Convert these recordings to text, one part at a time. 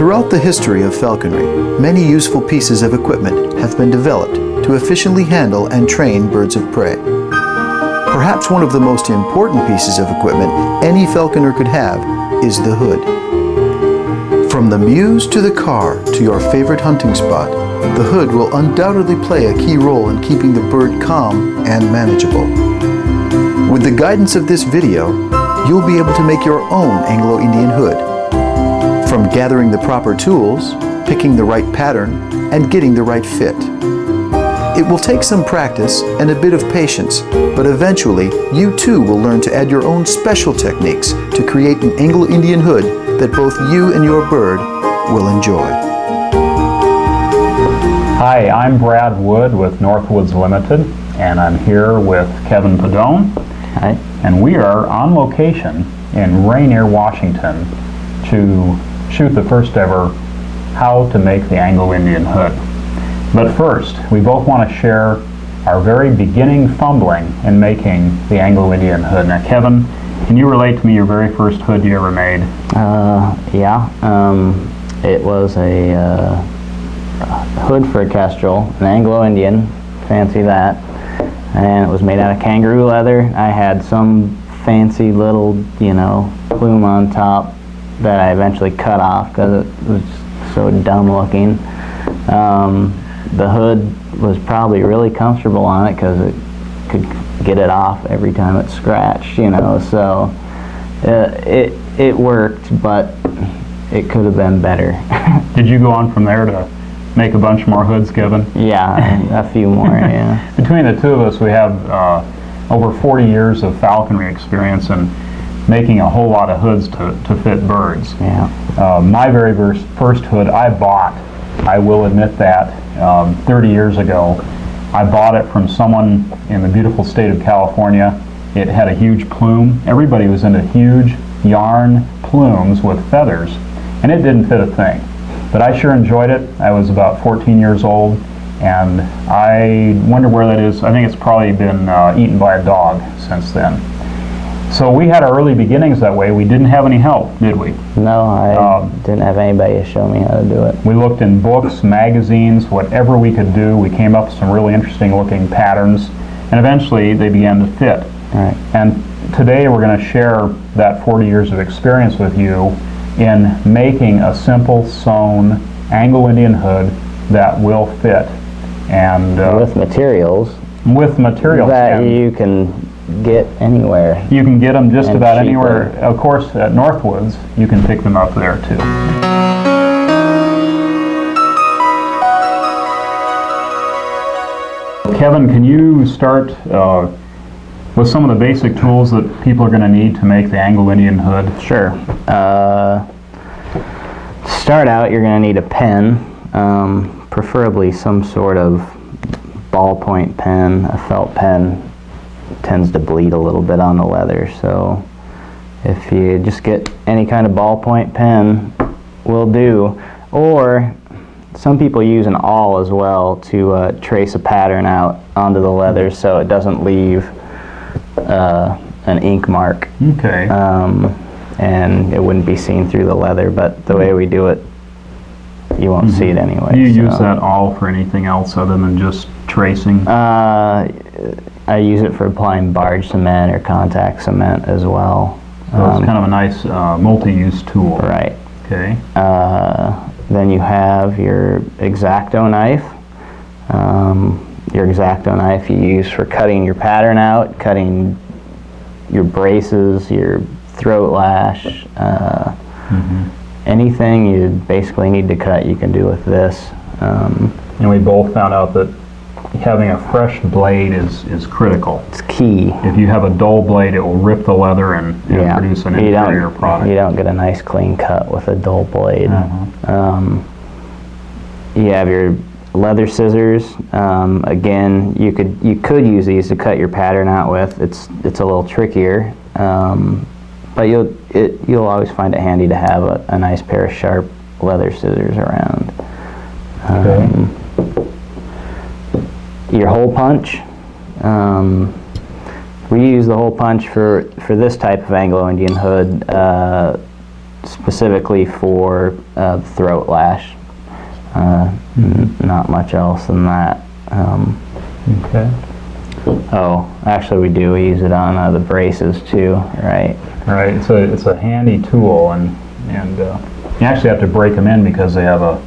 Throughout the history of falconry, many useful pieces of equipment have been developed to efficiently handle and train birds of prey. Perhaps one of the most important pieces of equipment any falconer could have is the hood. From the mews to the car to your favorite hunting spot, the hood will undoubtedly play a key role in keeping the bird calm and manageable. With the guidance of this video, you'll be able to make your own Anglo-Indian hood. From gathering the proper tools, picking the right pattern, and getting the right fit. It will take some practice and a bit of patience, but eventually you too will learn to add your own special techniques to create an Anglo-Indian hood that both you and your bird will enjoy. Hi, I'm Brad Wood with Northwoods Limited, and I'm here with Kevin Padone. Hi. And we are on location in Rainier, Washington to shoot the first ever How to Make the Anglo-Indian Hood. But first, we both want to share our very beginning fumbling in making the Anglo-Indian hood. Now Kevin, can you relate to me your very first hood you ever made? It was a hood for a kestrel, an Anglo-Indian, fancy that, and it was made out of kangaroo leather. I had some fancy little, plume on top that I eventually cut off because it was so dumb looking. The hood was probably really comfortable on it because it could get it off every time it scratched, so it worked, but it could have been better. Did you go on from there to make a bunch more hoods, Kevin? Yeah, a few more, yeah. Between the two of us, we have over 40 years of falconry experience and making a whole lot of hoods to fit birds. Yeah. My very first hood I bought, I will admit that, 30 years ago. I bought it from someone in the beautiful state of California. It had a huge plume. Everybody was into huge yarn plumes with feathers, and it didn't fit a thing. But I sure enjoyed it. I was about 14 years old, and I wonder where that is. I think it's probably been eaten by a dog since then. So we had our early beginnings that way. We didn't have any help, did we? No, I didn't have anybody to show me how to do it. We looked in books, magazines, whatever we could do. We came up with some really interesting looking patterns, and eventually they began to fit. Right. And today we're going to share that 40 years of experience with you in making a simple sewn Anglo-Indian hood that will fit. And with materials. With materials. That you can get anywhere. You can get them just about cheaper. anywhere. Of course, at Northwoods, you can pick them up there too. Kevin, can you start with some of the basic tools that people are going to need to make the Anglo-Indian hood? Sure. To start out, you're going to need a pen, preferably some sort of ballpoint pen. A felt pen tends to bleed a little bit on the leather, so if you just get any kind of ballpoint pen will do. Or some people use an awl as well to trace a pattern out onto the leather so it doesn't leave an ink mark. Okay. And it wouldn't be seen through the leather, but the way we do it, you won't see it anyway. Do you use that awl for anything else other than just tracing? I use it for applying barge cement or contact cement as well. So it's kind of a nice multi-use tool. Right. Okay. Then you have your X-Acto knife. Your X-Acto knife you use for cutting your pattern out, cutting your braces, your throat lash, anything you basically need to cut you can do with this. And we both found out that having a fresh blade is critical. It's key. If you have a dull blade, it will rip the leather and produce an inferior product. You don't get a nice clean cut with a dull blade. You have your leather scissors. Again, you could use these to cut your pattern out with. It's a little trickier, but you'll always find it handy to have a nice pair of sharp leather scissors around. Your hole punch. We use the hole punch for this type of Anglo-Indian hood. specifically for throat lash. Not much else than that. Okay. Oh, actually we do. We use it on the braces too, right? Right. It's a handy tool, and you actually have to break them in because they have a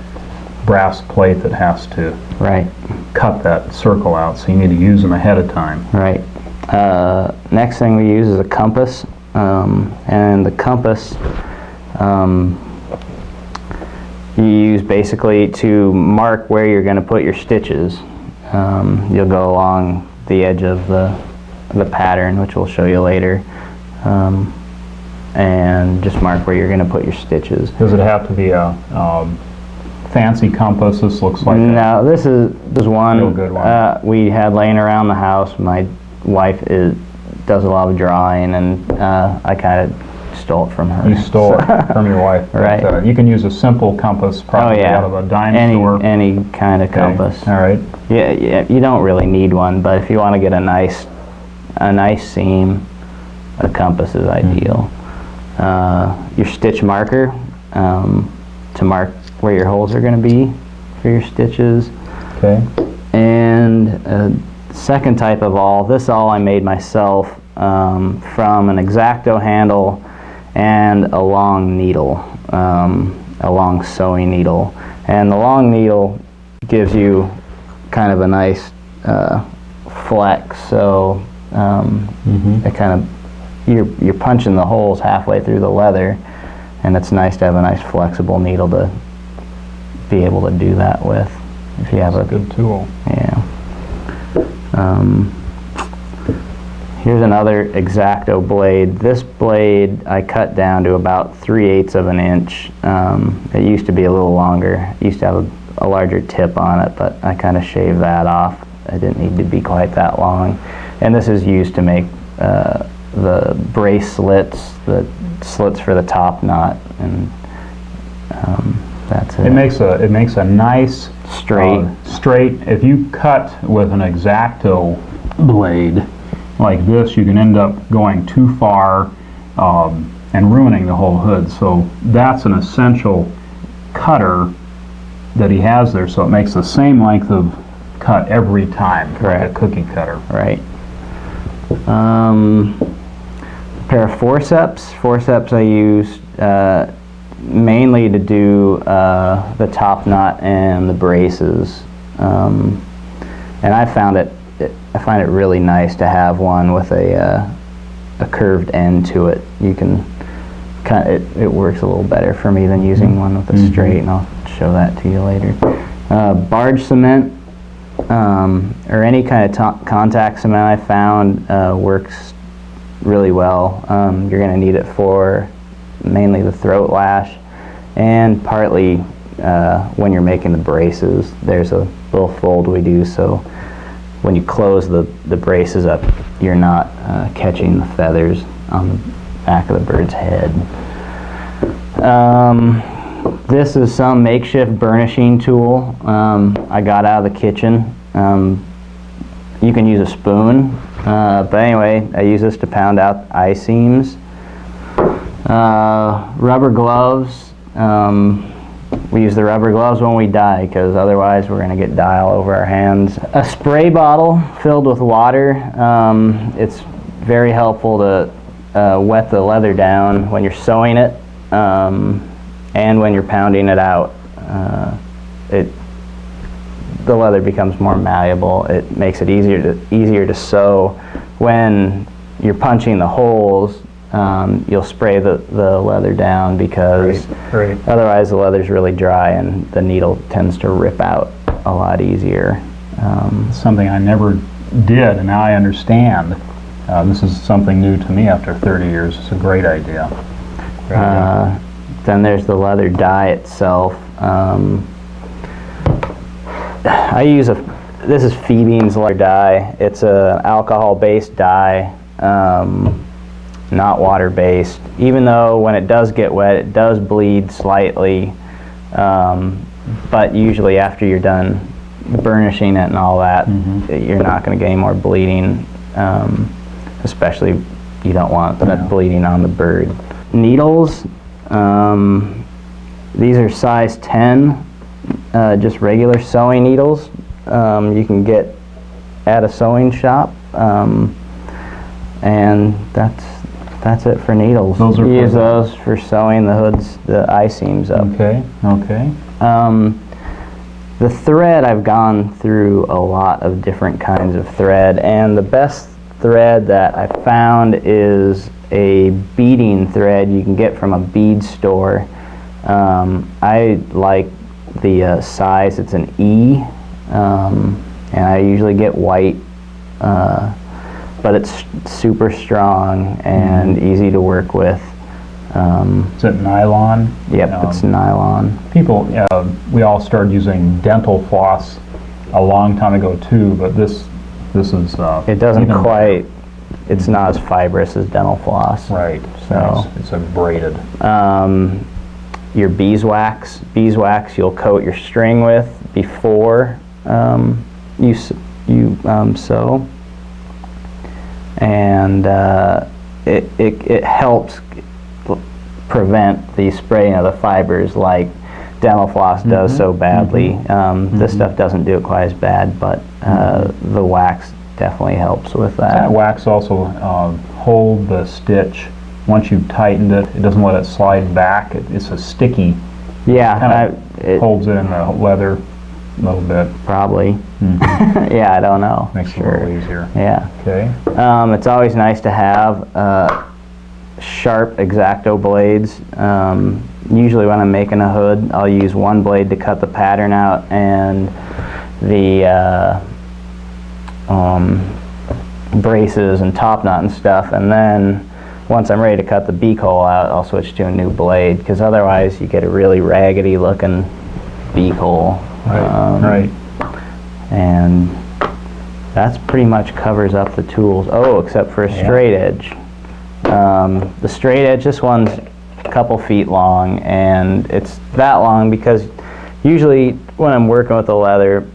brass plate that has to Right. cut that circle out. So you need to use them ahead of time. Right. Next thing we use is a compass, and the compass you use basically to mark where you're going to put your stitches. You'll go along the edge of the pattern, which we'll show you later, and just mark where you're going to put your stitches. Does it have to be a fancy compass? This looks like No, this is one, real good one. We had laying around the house. My wife does a lot of drawing, and I kind of stole it from her. You stole it from your wife. Right. But, you can use a simple compass, probably out of a dime store. Any kind of compass. All right. Yeah, you don't really need one, but if you want to get a nice seam, a compass is ideal. Your stitch marker to mark where your holes are going to be for your stitches. Okay. And second type of awl, this awl I made myself from an X-Acto handle and a long needle, a long sewing needle. And the long needle gives you kind of a nice flex, so it kind of, you're punching the holes halfway through the leather, and it's nice to have a nice flexible needle to be able to do that with. If you have a good tool. Yeah. Here's another X-Acto blade. This blade I cut down to about 3/8 of an inch. It used to be a little longer. It used to have a larger tip on it, but I kind of shaved that off. It didn't need to be quite that long. And this is used to make the brace slits, the slits for the top knot, and that's it. It makes a nice straight. If you cut with an X-Acto blade like this, you can end up going too far and ruining the whole hood. So that's an essential cutter that he has there, so it makes the same length of cut every time. Correct. Like a cookie cutter. Right. A pair of forceps. Forceps I use mainly to do the top knot and the braces, and I find it really nice to have one with a curved end to it. You can it works a little better for me than using one with a straight, and I'll show that to you later. Barge cement or any kind of contact cement I found works really well. You're going to need it for mainly the throat lash, and partly when you're making the braces. There's a little fold we do, so when you close the braces up, you're not catching the feathers on the back of the bird's head. This is some makeshift burnishing tool I got out of the kitchen. You can use a spoon, but anyway, I use this to pound out eye seams. Rubber gloves. We use the rubber gloves when we dye, because otherwise we're going to get dye all over our hands. A spray bottle filled with water. It's very helpful to wet the leather down when you're sewing it, and when you're pounding it out. The leather becomes more malleable. It makes it easier to sew. When you're punching the holes, you'll spray the leather down, because otherwise the leather's really dry and the needle tends to rip out a lot easier. Something I never did, and now I understand. This is something new to me after 30 years. It's a great idea. Then there's the leather dye itself. This is Phoebe's leather dye. It's an alcohol-based dye, not water-based. Even though when it does get wet, it does bleed slightly, but usually after you're done burnishing it and all that, you're not going to get any more bleeding, especially you don't want that bleeding on the bird. Needles, These are size 10, just regular sewing needles. You can get at a sewing shop, and that's it for needles. Those are use those for sewing the hoods, the eye seams up. Okay, okay. The thread, I've gone through a lot of different kinds of thread, and the best thread that I found is a beading thread you can get from a bead store. I like the size, it's an E, and I usually get white, but it's super strong and easy to work with. Is it nylon? Yep, it's nylon. People, we all started using dental floss a long time ago too, but this is It doesn't quite, it's not as fibrous as dental floss. right. So it's a braided. Your beeswax you'll coat your string with before you sew, and it helps prevent the spraying of the fibers like dental floss does so badly. This stuff doesn't do it quite as bad, but the wax definitely helps with that. That wax also hold the stitch. Once you've tightened it, it doesn't let it slide back. It's a sticky. Yeah, it holds it in the leather a little bit. Probably. Yeah, I don't know. Makes it a little easier. Yeah. Okay. It's always nice to have sharp X-Acto blades. Usually when I'm making a hood, I'll use one blade to cut the pattern out, and the braces and top knot and stuff, and then once I'm ready to cut the beak hole out, I'll switch to a new blade, because otherwise you get a really raggedy looking beak hole. Right. And that's pretty much covers up the tools. Oh, except for a straight edge. The straight edge, this one's a couple feet long, and it's that long because usually when I'm working with the leather,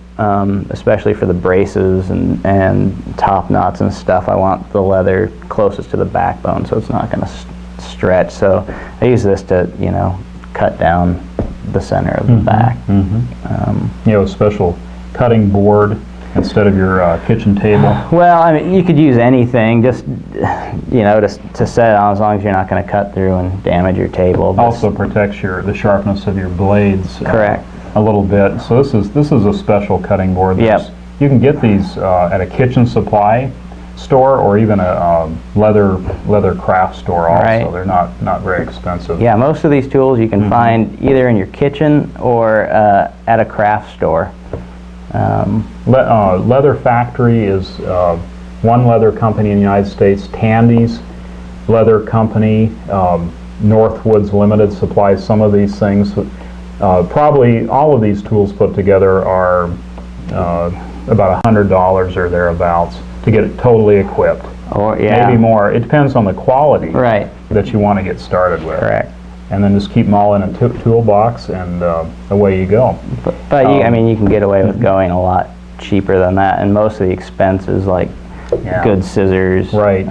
especially for the braces and top knots and stuff, I want the leather closest to the backbone so it's not going to stretch. So I use this to, cut down the center of the back. You have a special cutting board instead of your kitchen table. Well, I mean, you could use anything, just to set it on, as long as you're not going to cut through and damage your table. Also protects the sharpness of your blades. Correct. A little bit. So this is a special cutting board. Yep. You can get these at a kitchen supply store or even a leather craft store also. Right. They're not very expensive. Yeah, most of these tools you can find either in your kitchen or at a craft store. Leather Factory is one leather company in the United States. Tandy's Leather Company, Northwoods Limited supplies some of these things. Probably all of these tools put together are about $100 or thereabouts to get it totally equipped. Or Maybe more. It depends on the quality Right. that you want to get started with. Correct. And then just keep them all in a toolbox, and away you go. But I mean, you can get away with going a lot cheaper than that, and most of the expenses like good scissors, Right.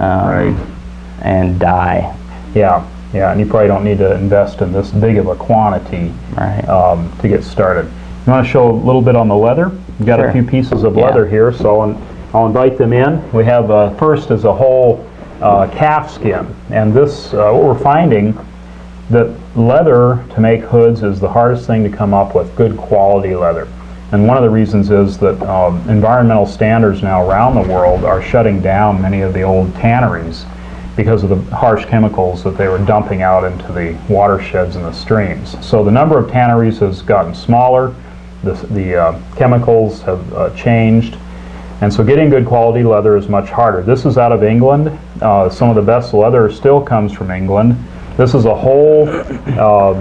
and dye. Yeah, and you probably don't need to invest in this big of a quantity to get started. You want to show a little bit on the leather? We've got a few pieces of leather here, so I'll invite them in. We have first is a whole calf skin, and this what we're finding that leather to make hoods is the hardest thing to come up with, good quality leather. And one of the reasons is that environmental standards now around the world are shutting down many of the old tanneries because of the harsh chemicals that they were dumping out into the watersheds and the streams. So the number of tanneries has gotten smaller, the chemicals have changed, and so getting good quality leather is much harder. This is out of England. Some of the best leather still comes from England. This is a whole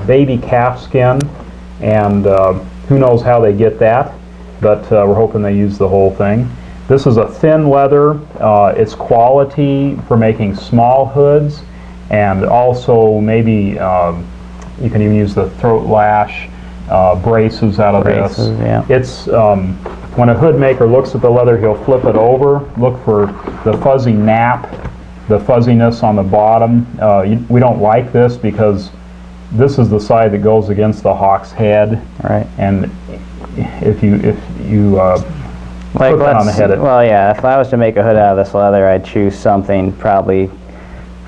baby calf skin, and who knows how they get that, but we're hoping they use the whole thing. This is a thin leather. It's quality for making small hoods, and also maybe you can even use the throat lash braces out of this. Yeah. It's when a hood maker looks at the leather, he'll flip it over, look for the fuzzy nap, the fuzziness on the bottom. We don't like this because this is the side that goes against the hawk's head. Right. And if you Like, put that on the head, well, yeah, if I was to make a hood out of this leather, I'd choose something probably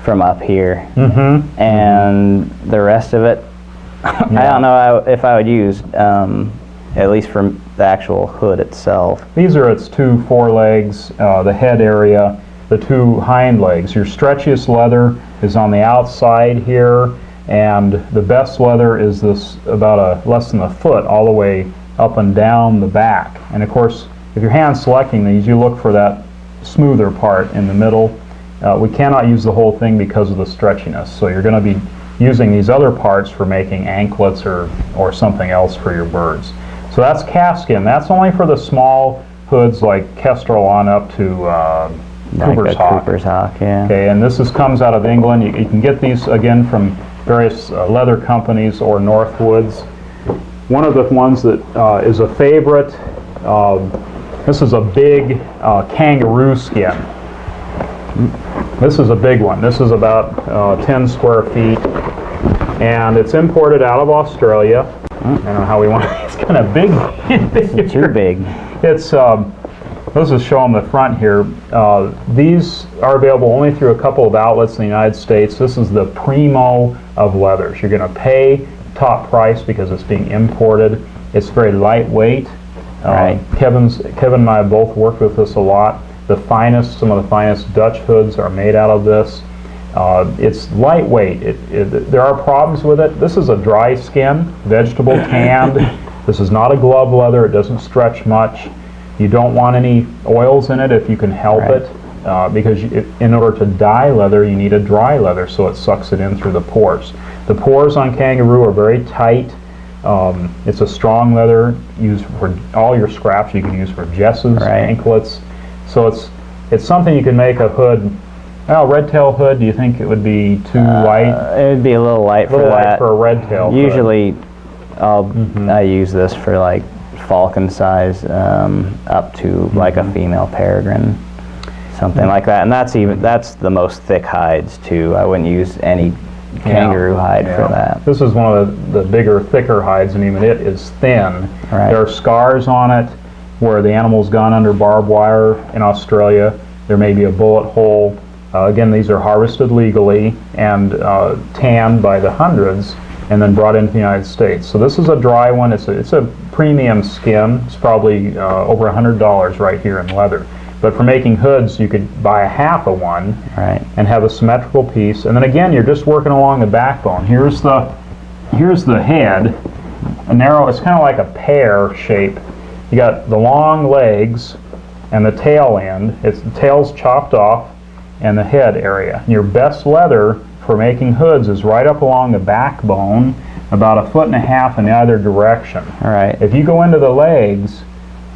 from up here. And the rest of it, I don't know if I would use, at least for the actual hood itself. these are its two forelegs, the head area, the two hind legs. Your stretchiest leather is on the outside here, and the best leather is this about less than a foot all the way up and down the back. And of course, if you're hand selecting these, you look for that smoother part in the middle. We cannot use the whole thing because of the stretchiness, so you're going to be using these other parts for making anklets or something else for your birds. So that's calfskin. That's only for the small hoods like kestrel on up to Cooper's hawk. Cooper's hawk, yeah. Okay, and this comes out of England. You can get these again from various leather companies or Northwoods. One of the ones that is a favorite, this is a big kangaroo skin. This is a big one. This is about 10 square feet, and it's imported out of Australia. I don't know how we want it. It's kind of big. Too big. It's let's just show them the front here. These are available only through a couple of outlets in the United States. This is the primo of leathers. You're going to pay top price because it's being imported. It's very lightweight. Right. Kevin and I have both worked with this a lot. Some of the finest Dutch hoods are made out of this. It's lightweight. There are problems with it. This is a dry skin, vegetable tanned. This is not a glove leather. It doesn't stretch much. You don't want any oils in it if you can help it, because in order to dye leather, you need a dry leather so it sucks it in through the pores. The pores on kangaroo are very tight. It's a strong leather used for all your scraps. You can use for jesses, anklets. So it's something you can make a hood. Well, red tail hood, do you think it would be too light? It would be a little light for that. For a red tail Usually, I use this for like falcon size up to like a female peregrine, something like that. And that's the most thick hides too. I wouldn't use any kangaroo hide for that. This is one of the bigger, thicker hides, and even it is thin. There are scars on it where the animal's gone under barbed wire in Australia. There may be a bullet hole. Again, these are harvested legally and tanned by the hundreds and then brought into the United States. So this is a dry one. It's a premium skin. It's probably over $100 right here in leather. But for making hoods, you could buy a half of one and have a symmetrical piece. And then again, you're just working along the backbone. Here's the head, a narrow. It's kind of like a pear shape. You got the long legs and the tail end. The tail's chopped off, and the head area. Your best leather for making hoods is right up along the backbone, about 1.5 feet in either direction. If you go into the legs,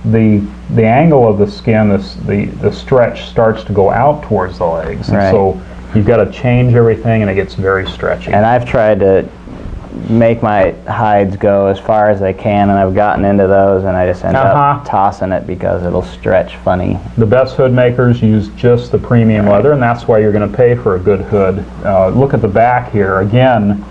the angle of the skin, the stretch starts to go out towards the legs. And so you've got to change everything, and it gets very stretchy. And I've tried to make my hides go as far as I can, and I've gotten into those, and I just end up tossing it because it'll stretch funny. The best hood makers use just the premium leather, and that's why you're going to pay for a good hood. Look at the back here. Again,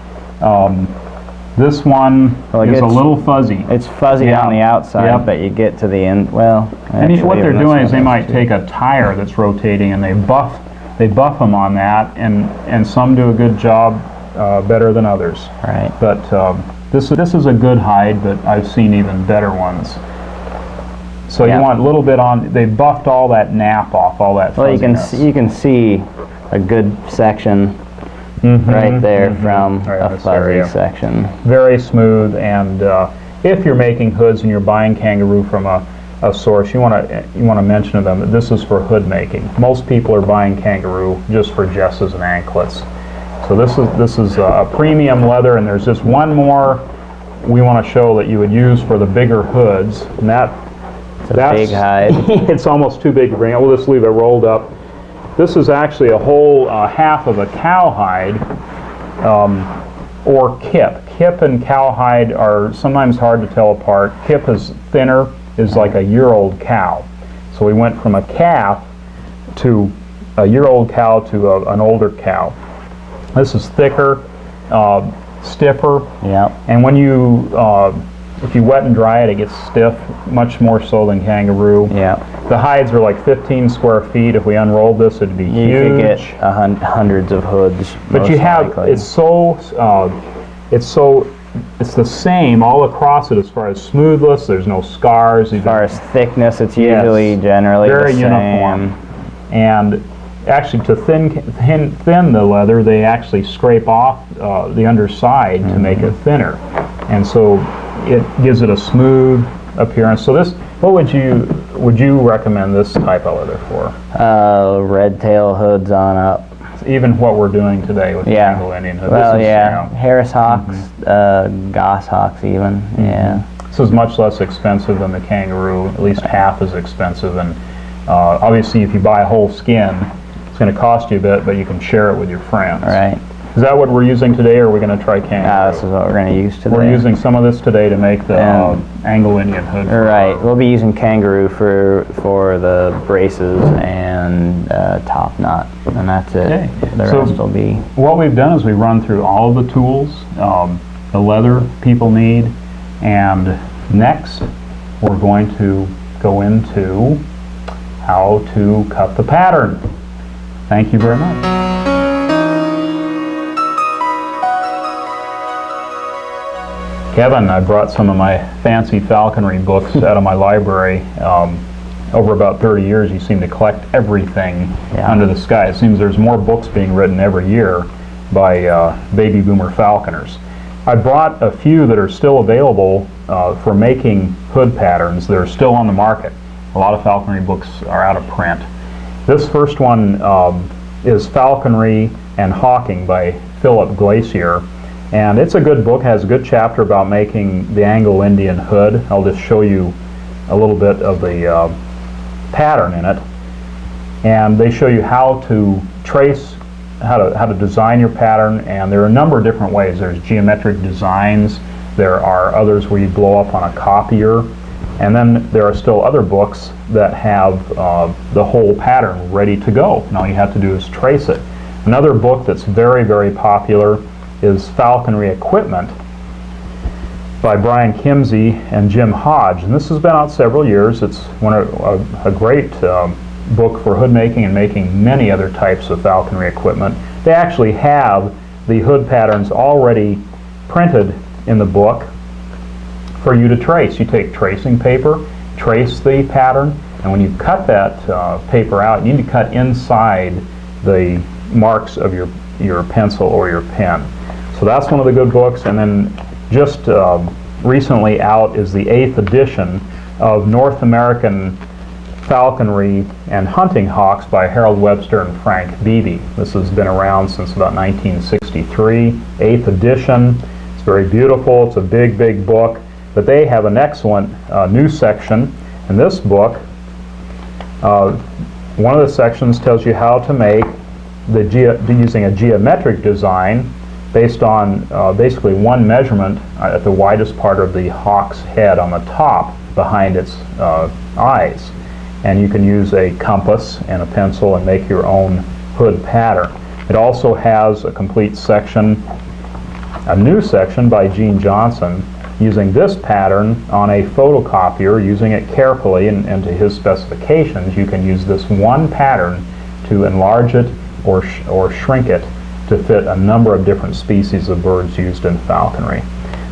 this one is a little fuzzy. It's fuzzy on the outside, but you get to the end. Well, and what they're doing is they might take a tire that's rotating and they buff them on that, and some do a good job better than others. But this is a good hide, but I've seen even better ones. So you want a little bit on. They buffed all that nap off, all that fuzziness. Well, you can see a good section right there from a fuzzy section. Very smooth, and if you're making hoods and you're buying kangaroo from a source, you want to mention to them that this is for hood making. Most people are buying kangaroo just for jesses and anklets. So this is a premium leather, and there's just one more we want to show that you would use for the bigger hoods, and that's a big hide. It's almost too big to bring out. We'll just leave it rolled up. This is actually a whole half of a cowhide, or kip. Kip and cowhide are sometimes hard to tell apart. Kip is thinner, is like a year-old cow. So we went from a calf to a year-old cow to an older cow. This is thicker. stiffer. Yep. And when you, if you wet and dry it, it gets stiff, much more so than kangaroo. Yep. The hides are like 15 square feet. If we unrolled this, it'd be huge. You could get hundreds of hoods. But you have, likely. it's the same all across it as far as smoothness. There's no scars. As far as thickness, it's usually generally very the same. uniform. And actually, to thin the leather, they actually scrape off the underside to make it thinner, and so it gives it a smooth appearance. So this, what would you recommend this type of leather for? Red tail hoods on up. Even what we're doing today with the Anglo-Indian hood. Well, this is, yeah, Harris hawks, goshawks even, yeah. This is much less expensive than the kangaroo, at least half as expensive, and obviously if you buy a whole skin, it's going to cost you a bit, but you can share it with your friends. Right. Is that what we're using today, or are we going to try kangaroo? This is what we're going to use today. We're using some of this today to make the Anglo-Indian hood. Right. We'll be using kangaroo for the braces and top knot, and that's it. Okay. The rest will be... What we've done is we run through all of the tools, the leather people need, and next we're going to go into how to cut the pattern. Thank you very much. Kevin, I brought some of my fancy falconry books out of my library. Over about 30 years, you seem to collect everything under the sky. It seems there's more books being written every year by baby boomer falconers. I brought a few that are still available for making hood patterns. They're still on the market. A lot of falconry books are out of print. This first one is Falconry and Hawking by Philip Glacier. And it's a good book, has a good chapter about making the Anglo-Indian hood. I'll just show you a little bit of the pattern in it. And they show you how to trace, how to design your pattern, and there are a number of different ways. There's geometric designs, there are others where you blow up on a copier, and then there are still other books that have the whole pattern ready to go. And all you have to do is trace it. Another book that's very, very popular is Falconry Equipment by Brian Kimsey and Jim Hodge. And this has been out several years. It's a great book for hood making and making many other types of falconry equipment. They actually have the hood patterns already printed in the book for you to trace. You take tracing paper, trace the pattern, and when you cut that paper out, you need to cut inside the marks of your pencil or your pen. So that's one of the good books. And then just recently out is the 8th edition of North American Falconry and Hunting Hawks by Harold Webster and Frank Beebe. This has been around since about 1963, 8th edition. It's very beautiful. It's a big, big book. But they have an excellent new section. In this book, one of the sections tells you how to make using a geometric design based on basically one measurement at the widest part of the hawk's head on the top behind its eyes. And you can use a compass and a pencil and make your own hood pattern. It also has a complete section, a new section by Gene Johnson, using this pattern on a photocopier, using it carefully and to his specifications. You can use this one pattern to enlarge it or shrink it to fit a number of different species of birds used in falconry.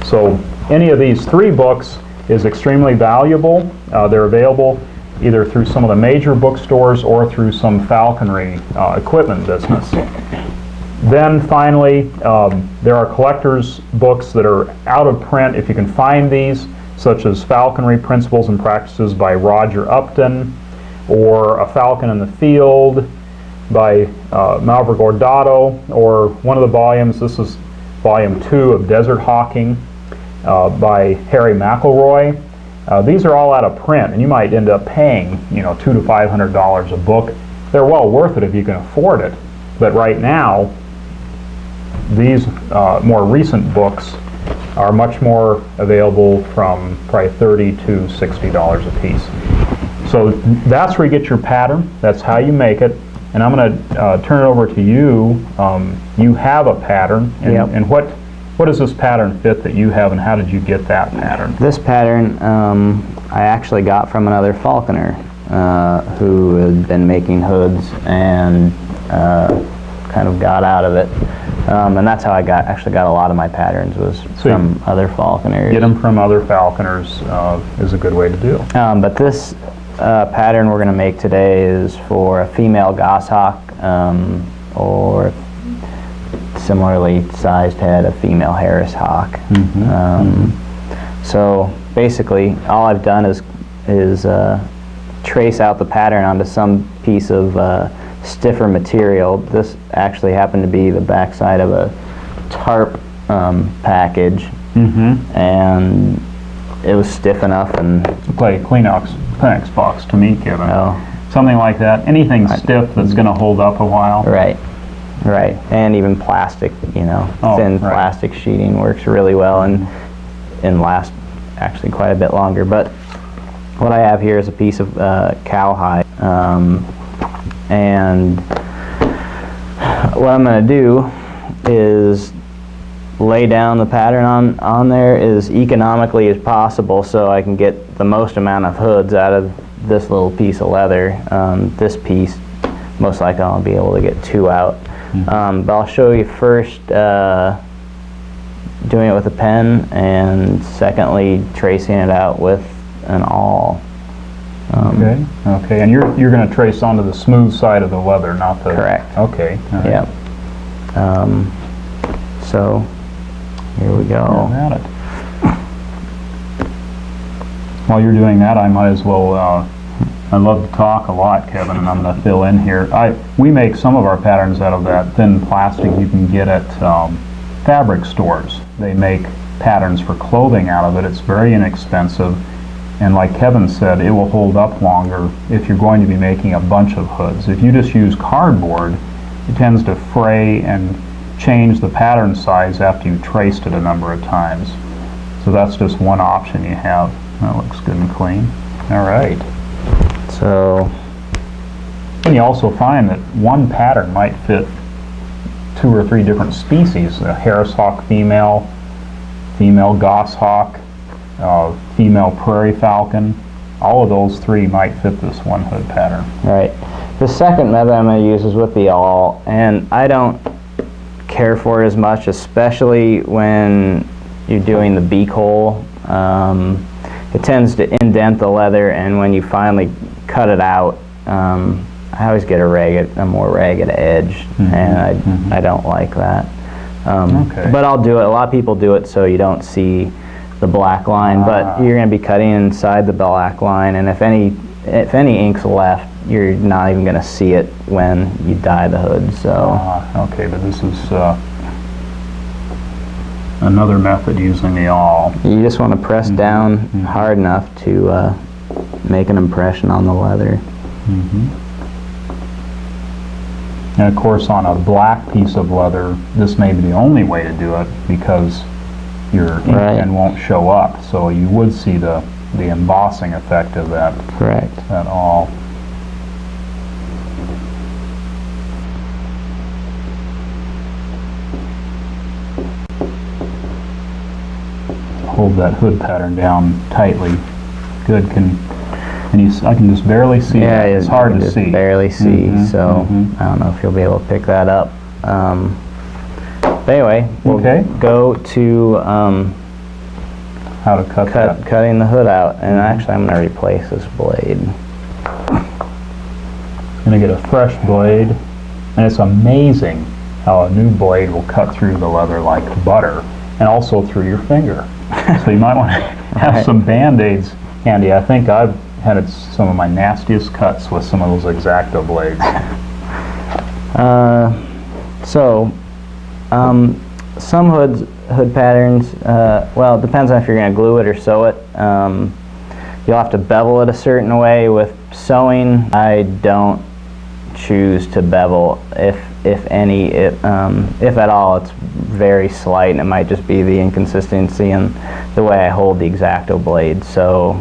So any of these three books is extremely valuable. They're available either through some of the major bookstores or through some falconry equipment business. Then finally, there are collectors' books that are out of print, if you can find these, such as Falconry Principles and Practices by Roger Upton, or A Falcon in the Field by Malver Gordato, or one of the volumes, this is volume 2 of Desert Hawking by Harry McElroy. These are all out of print, and you might end up paying, $200 to $500 a book. They're well worth it if you can afford it. But right now, these more recent books are much more available from probably $30 to $60 a piece. So that's where you get your pattern. That's how you make it. And I'm going to turn it over to you. You have a pattern, and what What does this pattern fit that you have, and how did you get that pattern? This pattern I actually got from another falconer who had been making hoods and kind of got out of it. And that's how I actually got a lot of my patterns, was from other falconers. Get them from other falconers is a good way to do. But this pattern we're going to make today is for a female goshawk, or similarly sized head, a female Harris hawk. So basically all I've done is trace out the pattern onto some piece of stiffer material. This actually happened to be the backside of a tarp package, and it was stiff enough. And Like a Kleenex box to me, Kevin. oh, Something like that. Anything stiff that's going to hold up a while. right, and even plastic, you know, thin plastic sheeting works really well and lasts actually quite a bit longer. But what I have here is a piece of cowhide, and what I'm going to do is lay down the pattern on there as economically as possible, so I can get the most amount of hoods out of this little piece of leather. This piece, most likely I'll be able to get 2 out. But I'll show you first doing it with a pen, and secondly tracing it out with an awl. Okay, and you're going to trace onto the smooth side of the leather, not the... Correct. Okay. All right. Yep. So here we go. Got it. While you're doing that, I might as well, I love to talk a lot, Kevin, and I'm going to fill in here. We make some of our patterns out of that thin plastic you can get at fabric stores. They make patterns for clothing out of it. It's very inexpensive, and like Kevin said, it will hold up longer if you're going to be making a bunch of hoods. If you just use cardboard, it tends to fray and change the pattern size after you've traced it a number of times. So that's just one option you have. That looks good and clean. All right. So, and you also find that one pattern might fit 2 or 3 different species: a Harris hawk female, female goshawk, female prairie falcon. All of those 3 might fit this one hood pattern. right. The second method I'm going to use is with the awl, and I don't care for it as much, especially when you're doing the beak hole. It tends to indent the leather, and when you finally cut it out, I always get a more ragged edge, and I don't like that. But I'll do it. A lot of people do it so you don't see the black line, but you're going to be cutting inside the black line, and if any ink's left, you're not even going to see it when you dye the hood. So okay, but this is another method using the awl. you just want to press down hard enough to make an impression on the leather. And of course, on a black piece of leather, this may be the only way to do it, because your ink pen won't show up, so you would see the embossing effect of that. Correct. That awl. Hold that hood pattern down tightly. Good. I can just barely see. Yeah, it's hard to see. Barely see. So I don't know if you'll be able to pick that up. But anyway, we'll go to how to cutting the hood out, and actually I'm going to replace this blade. Going to get a fresh blade, and it's amazing how a new blade will cut through the leather like butter, and also through your finger. So you might want to have some Band-Aids handy. I think I've had some of my nastiest cuts with some of those X-Acto blades. Some hood patterns, well, it depends on if you're going to glue it or sew it. You'll have to bevel it a certain way. With sewing, I don't choose to bevel, if any. If at all, it's very slight, and it might just be the inconsistency in the way I hold the X-Acto blade. So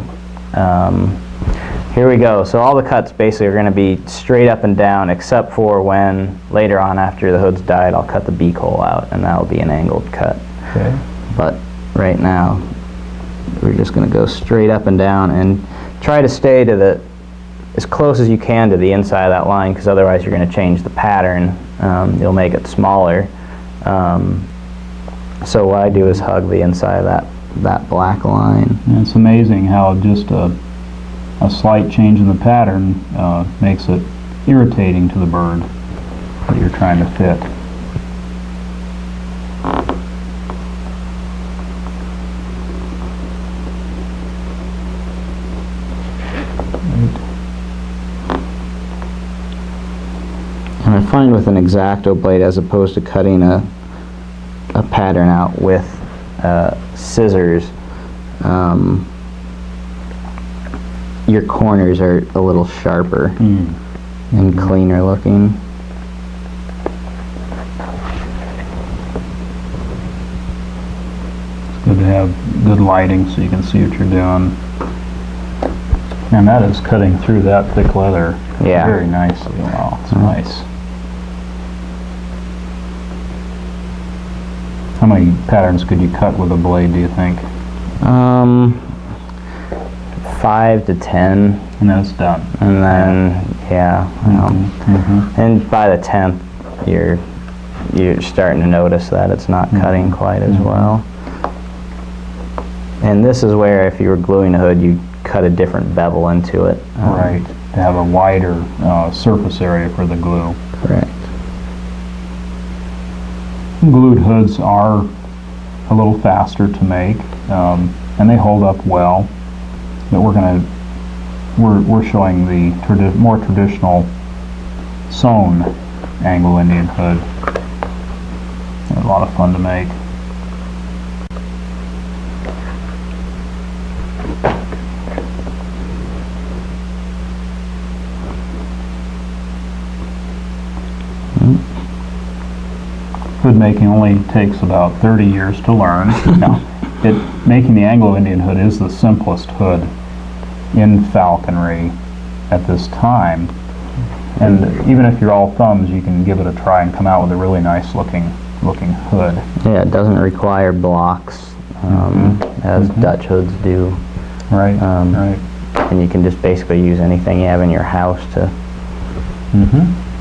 here we go. So all the cuts basically are going to be straight up and down, except for when later on, after the hood's dyed, I'll cut the beak hole out, and that'll be an angled cut. Okay. But right now, we're just going to go straight up and down and try to stay to as close as you can to the inside of that line, because otherwise you're going to change the pattern. You'll make it smaller. So what I do is hug the inside of that black line. And it's amazing how just a slight change in the pattern makes it irritating to the bird that you're trying to fit. And I find with an X-Acto blade, as opposed to cutting a pattern out with scissors, your corners are a little sharper and cleaner looking. It's good to have good lighting so you can see what you're doing. And that is cutting through that thick leather very nicely. Wow, it's nice. How many patterns could you cut with a blade, do you think? 5 to 10. And then it's done. And then, and by the 10th, you're starting to notice that it's not cutting quite as well. And this is where, if you were gluing a hood, you cut a different bevel into it. Right, to have a wider surface area for the glue. Correct. Glued hoods are a little faster to make, and they hold up well. But we're showing the more traditional sewn Anglo-Indian hood. They're a lot of fun to make. Hood making only takes about 30 years to learn. Now, making the Anglo-Indian hood is the simplest hood in falconry at this time. And even if you're all thumbs, you can give it a try and come out with a really nice looking hood. Yeah, it doesn't require blocks as Dutch hoods do. Right, right. And you can just basically use anything you have in your house to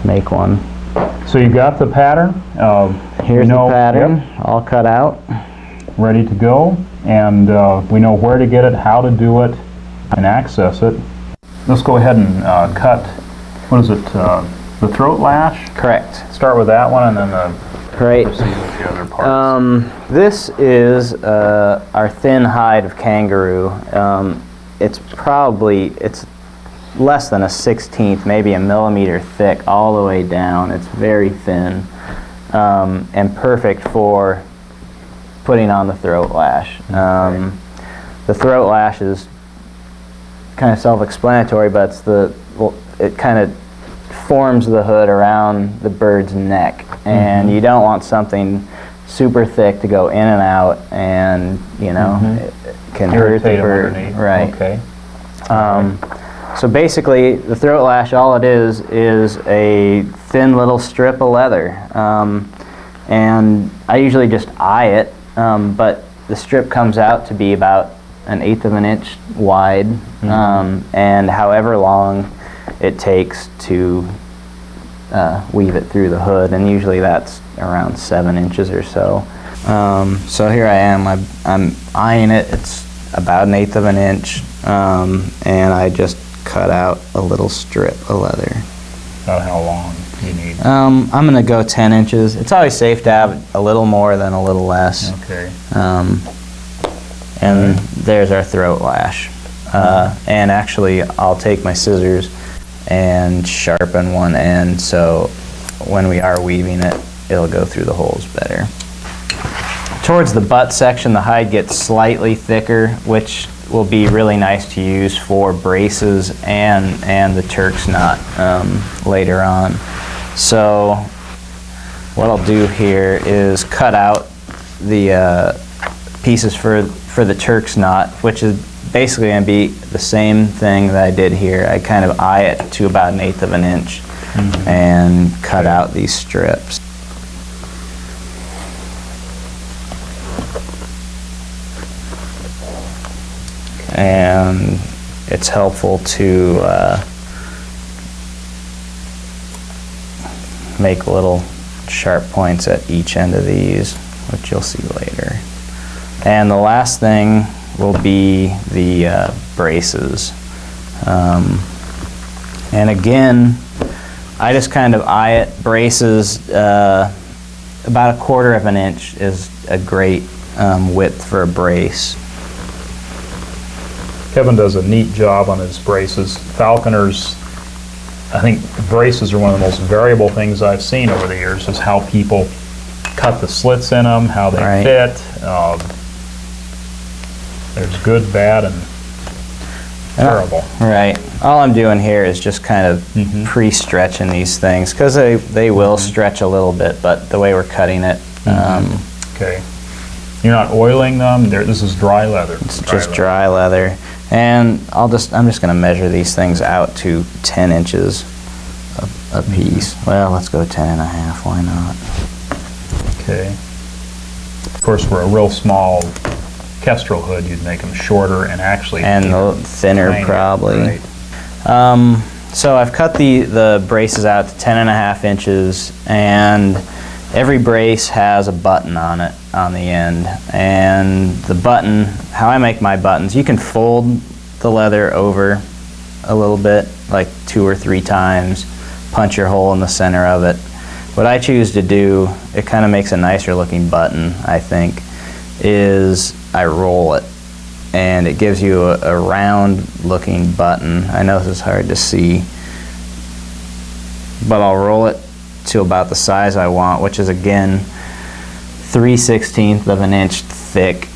make one. So you got the pattern. Here's the pattern, all cut out. Ready to go, and we know where to get it, how to do it, and access it. Let's go ahead and cut, what is it, the throat lash? Correct. Start with that one, and then proceed with the other parts. This is our thin hide of kangaroo. It's less than a 1/16, maybe a millimeter thick all the way down. It's very thin and perfect for putting on the throat lash. The throat lash is kind of self-explanatory, but it kind of forms the hood around the bird's neck, and you don't want something super thick to go in and out, and it can hurt the bird. Right. Okay. So basically, the throat lash, all it is a thin little strip of leather, and I usually just eye it, but the strip comes out to be about 1/8 of an inch wide, and however long it takes to weave it through the hood, and usually that's around 7 inches or so. So here I am, I'm eyeing it. It's about 1/8 of an inch, and I just cut out a little strip of leather. About how long do you need? I'm going to go 10 inches. It's always safe to have a little more than a little less. Okay. And there's our throat lash. And actually, I'll take my scissors and sharpen one end, so when we are weaving it, it'll go through the holes better. Towards the butt section, the hide gets slightly thicker, which will be really nice to use for braces and the Turk's knot later on. So what I'll do here is cut out the pieces for the Turk's knot, which is basically going to be the same thing that I did here. I kind of eye it to about 1/8 of an inch and cut out these strips. and it's helpful to make little sharp points at each end of these, which you'll see later. And the last thing will be the braces. And again, I just kind of eye it. Braces, about 1/4 of an inch is a great width for a brace. Kevin does a neat job on his braces. Falconers, I think braces are one of the most variable things I've seen over the years, is how people cut the slits in them, how they Right. fit. There's good, bad, and terrible. Right. All I'm doing here is just kind of pre-stretching these things, because they will stretch a little bit, but the way we're cutting it, Okay. You're not oiling them. This is dry leather. it's just dry leather. And I'm just going to measure these things out to 10 inches a piece. Well, let's go 10.5. Why not? Okay. Of course, for a real small kestrel hood, you'd make them shorter and actually And a little thinner, tinier, probably. right. So I've cut the braces out to 10.5 inches, and every brace has a button on it on the end. And the button, how I make my buttons, you can fold the leather over a little bit, like 2 or 3 times, punch your hole in the center of it. What I choose to do, it kind of makes a nicer looking button, I think, is I roll it. And it gives you a round looking button. I know this is hard to see, but I'll roll it to about the size I want, which is again 3/16 of an inch thick,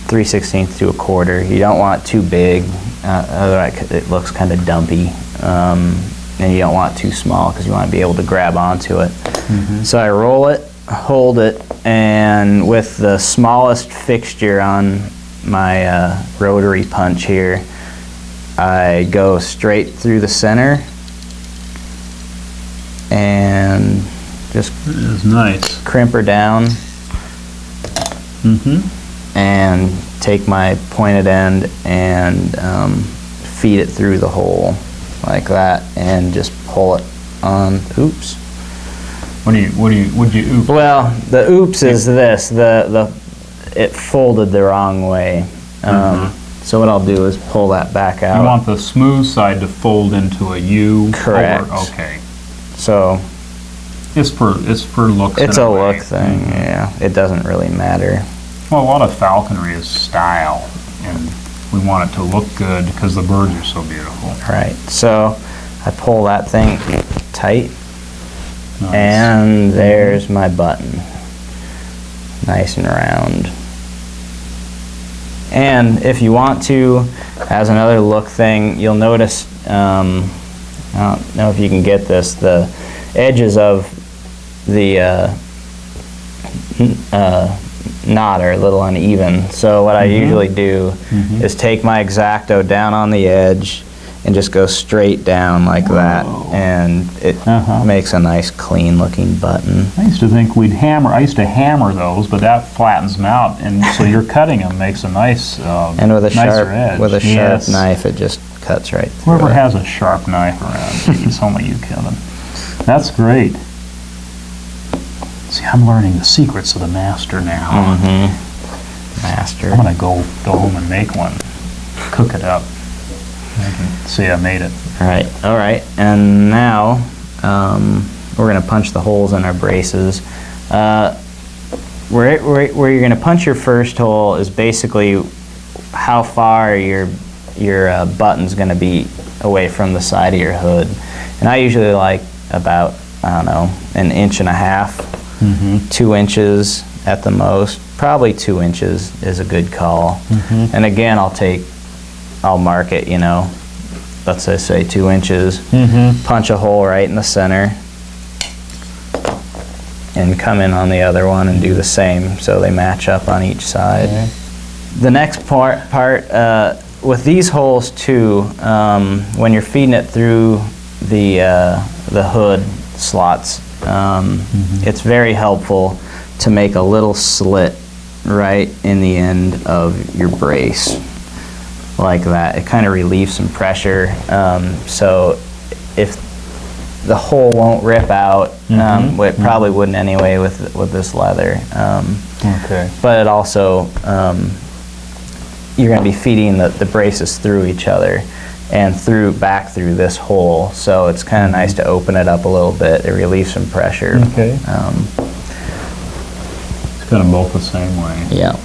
3/16 to 1/4. You don't want too big, otherwise it looks kind of dumpy, and you don't want too small because you want to be able to grab onto it. So I roll it, hold it, and with the smallest fixture on my rotary punch here, I go straight through the center and just It is nice. crimp her down and take my pointed end and feed it through the hole like that, and just pull it on. Oops. Would you oop? Well, the oops is this. It folded the wrong way. So what I'll do is pull that back out. You want the smooth side to fold into a U. Correct. Okay. So It's for looks. it's in a way. look thing. Yeah, it doesn't really matter. Well, a lot of falconry is style, and we want it to look good because the birds are so beautiful. Right. So I pull that thing tight, Nice. and there's my button, nice and round. And if you want to, as another look thing, you'll notice, I don't know if you can get this, the edges of the knot are a little uneven. So what I usually do is take my X-Acto down on the edge and just go straight down like that, and it makes a nice clean looking button. I used to think we'd hammer. I used to hammer those, but that flattens them out, and so you're cutting them makes a nice, And with a nicer edge. sharp Yes. knife, it just cuts right through Whoever it. has a sharp knife around, it's only you, Kevin. That's great. See, I'm learning the secrets of the master now. Master. I'm gonna go home and make one, cook it up. I can see I made it. All right, and now we're going to punch the holes in our braces. Where you're going to punch your first hole is basically how far your button's going to be away from the side of your hood. And I usually like about, I don't know, 1.5 inches, 2 inches at the most. Probably 2 inches is a good call. And again, I'll mark it, let's just say 2 inches, punch a hole right in the center, and come in on the other one and do the same so they match up on each side. The next part with these holes too, when you're feeding it through the hood slots, it's very helpful to make a little slit right in the end of your brace, like that. It kind of relieves some pressure, so if the hole won't rip out, it probably wouldn't anyway with this leather. Okay. But it also, you're going to be feeding the braces through each other and back through this hole, so it's kind of nice to open it up a little bit. It relieves some pressure. Okay. It's kind of both the same way. Yeah.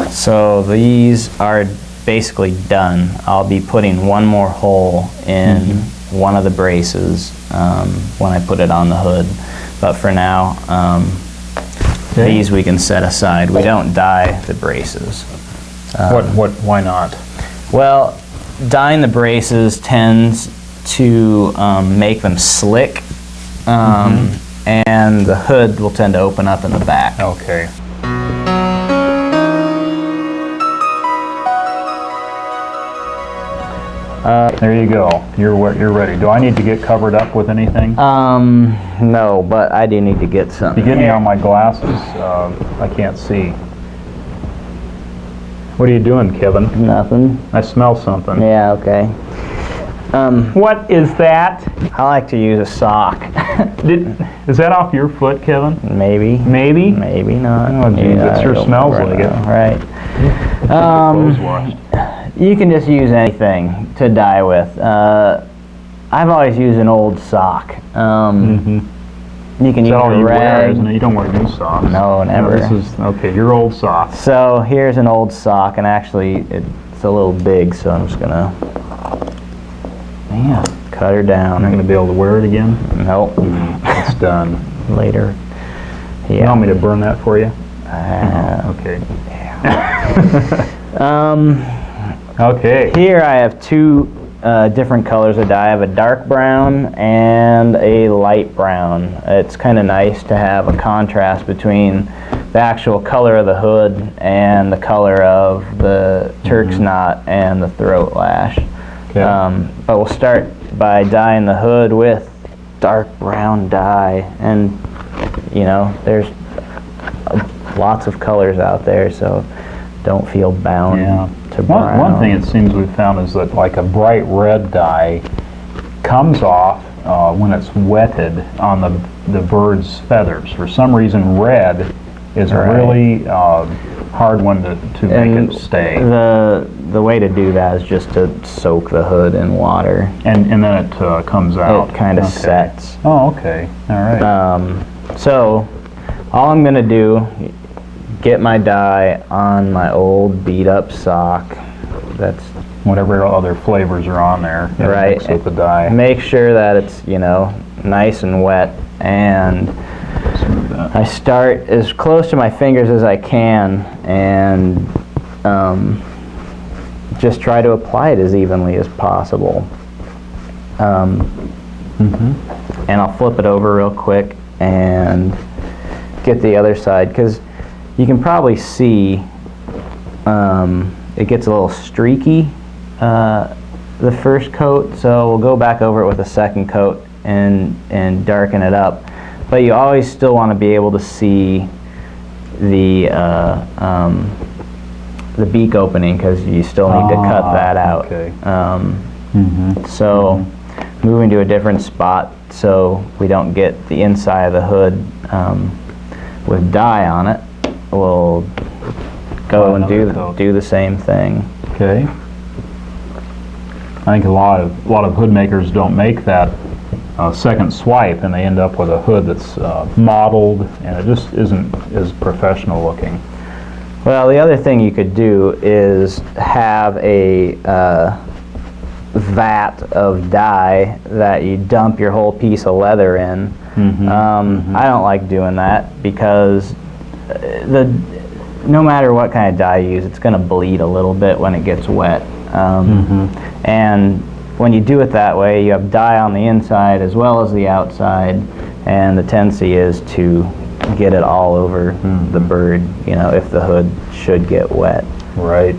So these are basically done. I'll be putting one more hole in one of the braces when I put it on the hood. But for now, these we can set aside. We don't dye the braces. Why not? Well, dyeing the braces tends to make them slick, and the hood will tend to open up in the back. Okay. There you go. You're ready. Do I need to get covered up with anything? No, but I do need to get something. You get me on my glasses. I can't see. What are you doing, Kevin? Nothing. I smell something. Yeah, okay. What is that? I like to use a sock. Is that off your foot, Kevin? Maybe. Maybe? Maybe not. Oh, geez, Yeah, it sure I don't smells remember like it. now. Right. Clothes washed. You can just use anything to dye with. I've always used an old sock. You can Is use that all a you wear, rag. isn't it? You don't wear new socks. No, never. This is, okay, your old socks. So here's an old sock, and actually it's a little big, so I'm just gonna cut her down. I'm not going to be able to wear it again? Nope. It's done. Later. You want me to burn that for you? Okay. Okay. Here I have two different colors of dye. I have a dark brown and a light brown. It's kind of nice to have a contrast between the actual color of the hood and the color of the Turk's knot and the throat lash. Okay. But we'll start by dyeing the hood with dark brown dye, and you know, there's lots of colors out there, so don't feel bound to brown. One thing it seems we've found is that like a bright red dye comes off when it's wetted on the bird's feathers. For some reason, red is a really hard one to make it stay. The way to do that is just to soak the hood in water. And then it comes out. It kind of sets. Oh, okay. All right. So all I'm going to do, get my dye on my old beat up sock. That's whatever other flavors are on there. Right. Mix with the dye. Make sure that it's, you know, nice and wet, and I start as close to my fingers as I can, and just try to apply it as evenly as possible. And I'll flip it over real quick and get the other side, because you can probably see it gets a little streaky the first coat, so we'll go back over it with a second coat and darken it up. But you always still want to be able to see the beak opening, because you still need to cut that out. Okay. So moving to a different spot so we don't get the inside of the hood with dye on it, we'll go and do the same thing. Okay. I think a lot of hood makers don't make that second swipe, and they end up with a hood that's mottled, and it just isn't as professional looking. Well, the other thing you could do is have a vat of dye that you dump your whole piece of leather in. I don't like doing that, because no matter what kind of dye you use, it's going to bleed a little bit when it gets wet. And when you do it that way, you have dye on the inside as well as the outside, and the tendency is to get it all over the bird, you know, if the hood should get wet. Right.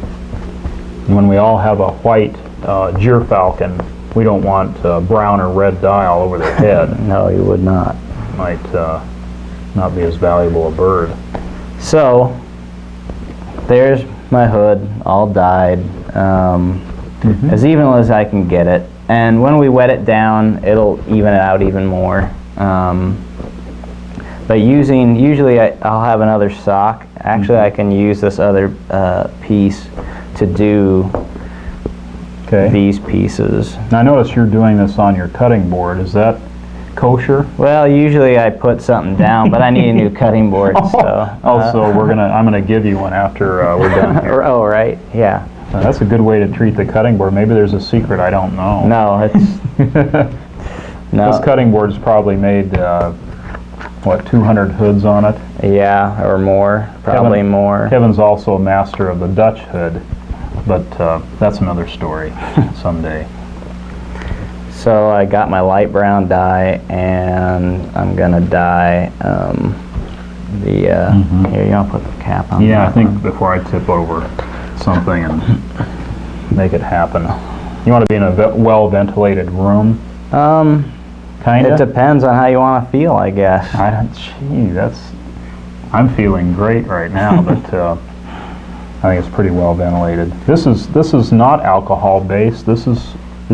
When we all have a white gyrfalcon, we don't want brown or red dye all over their head. No, you would not. Might not be as valuable a bird. So there's my hood, all dyed, as even as I can get it. And when we wet it down, it'll even it out even more. But usually I'll have another sock. Actually, I can use this other piece to do these pieces. Now I notice you're doing this on your cutting board. Is that kosher? Well, usually I put something down, but I need a new cutting board. So I'm gonna give you one after we're done here. Oh, right, yeah. That's a good way to treat the cutting board. Maybe there's a secret I don't know. No, it's no. This cutting board's probably made what, 200 hoods on it? Yeah, or more, probably more. Kevin's also a master of the Dutch hood, but that's another story someday. So I got my light brown dye, and I'm gonna dye here. You want to put the cap on? Yeah, I think before I tip over something and make it happen. You want to be in a well-ventilated room? Kinda? It depends on how you want to feel, I guess. I'm feeling great right now, but I think it's pretty well ventilated. This is not alcohol based. Is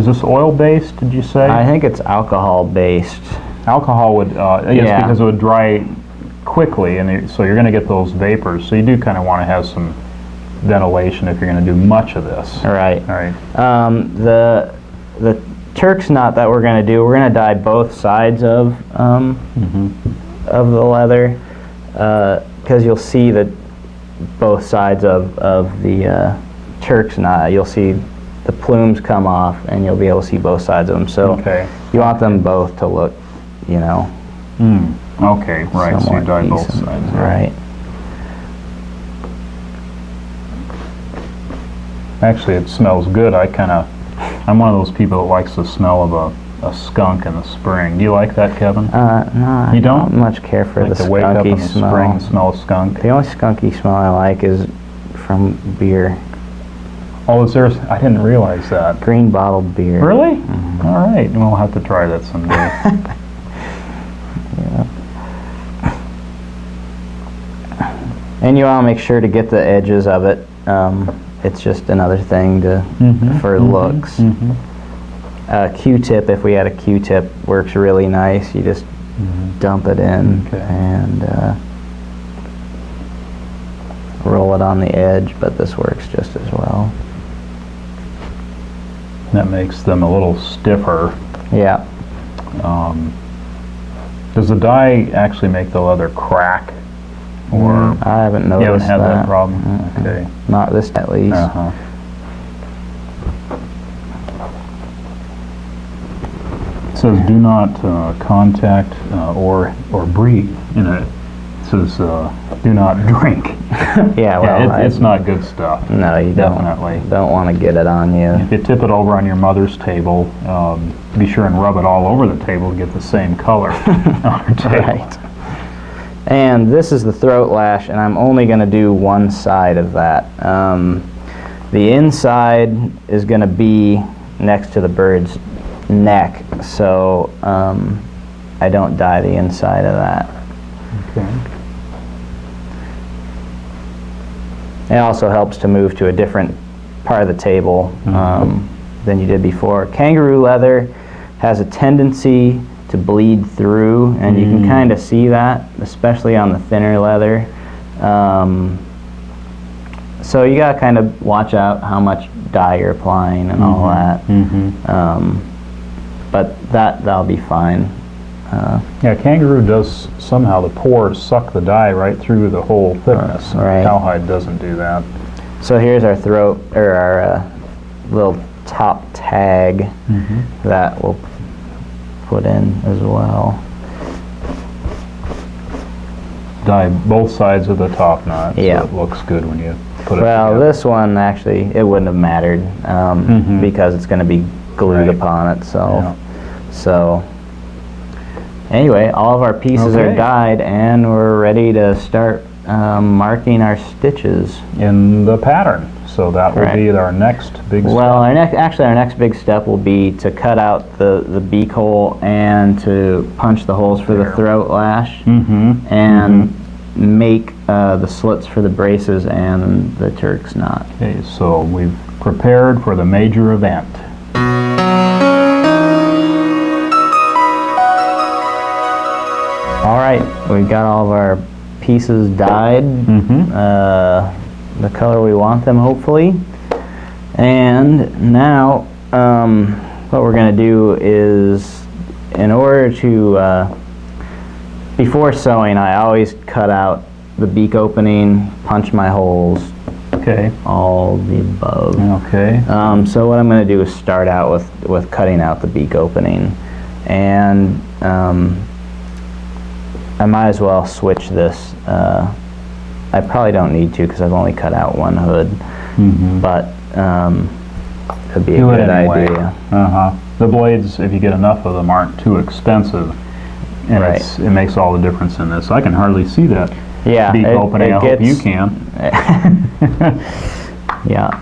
this oil based? Did you say? I think it's alcohol based. Alcohol would yes, because it would dry quickly, and so you're going to get those vapors. So you do kind of want to have some ventilation if you're going to do much of this. Right. All right. The Turk's knot that we're going to do, we're going to dye both sides of the leather, because you'll see that both sides of the Turk's knot, you'll see the plumes come off, and you'll be able to see both sides of them. So you want them both to look, you know. Okay, right. So you dye both sides. Right. Actually, it smells good. I'm one of those people that likes the smell of a skunk in the spring. Do you like that, Kevin? No, you don't much care for like the to wake up in the smell. spring and smell of skunk? The only skunky smell I like is from beer. Oh, I didn't realize that. Green bottled beer. Really? All right, we'll have to try that someday. Yeah. And you want to make sure to get the edges of it. It's just another thing for looks. Q-tip, if we had a Q-tip, works really nice. You just dump it in and roll it on the edge, but this works just as well. That makes them a little stiffer. Yeah. Does the dye actually make the leather crack? Or I haven't noticed you haven't had that problem? Okay. Not this at least. It says do not contact or breathe. It says do not drink. Yeah, well, it's not good stuff. No, you definitely don't want to get it on you. If you tip it over on your mother's table, be sure and rub it all over the table to get the same color on her table. Right. And this is the throat lash, and I'm only going to do one side of that. The inside is going to be next to the bird's neck, so I don't dye the inside of that. Okay. It also helps to move to a different part of the table than you did before. Kangaroo leather has a tendency to bleed through, and you can kind of see that, especially on the thinner leather. So you got to kind of watch out how much dye you're applying and all that. But that'll be fine. Yeah, kangaroo does somehow, the pores suck the dye right through the whole thickness. Right. Cowhide doesn't do that. So here's our throat, or our little top tag that we'll put in as well. Dye both sides of the top knot, Yeah. so it looks good when you put it Well, together. this one actually, it wouldn't have mattered because it's going to be glued upon itself. So anyway, all of our pieces are dyed, and we're ready to start marking our stitches. In the pattern. So that will be our next big step. Well, our next big step will be to cut out the beak hole and to punch the holes for the throat lash and make the slits for the braces and the Turk's knot. Okay, so we've prepared for the major event. All right, we've got all of our pieces dyed, the color we want them, hopefully. And now, what we're going to do is, in order to, before sewing, I always cut out the beak opening, punch my holes, all the above. Okay. So what I'm going to do is start out with cutting out the beak opening, and I might as well switch this. I probably don't need to because I've only cut out one hood, but could be a good idea. The blades, if you get enough of them, aren't too expensive, and it makes all the difference in this. I can hardly see that beak opening. I hope you can. Yeah.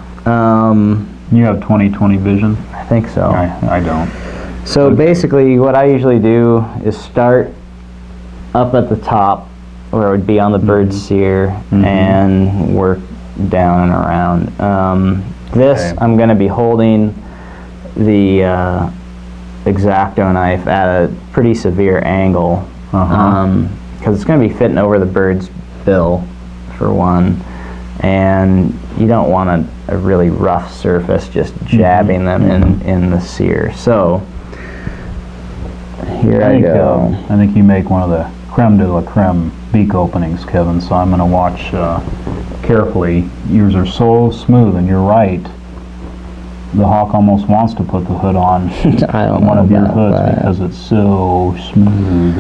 You have 20/20 vision? I think so. I don't. So basically what I usually do is start up at the top where it would be on the bird's sear and work down and around. This I'm going to be holding the X-Acto knife at a pretty severe angle because it's going to be fitting over the bird's bill for one, and you don't want a really rough surface just jabbing them in the sear. So here I go. I think you make one of the creme de la creme beak openings, Kevin, so I'm going to watch carefully. Yours are so smooth, and you're right. The hawk almost wants to put the hood on one of your hoods because it's so smooth.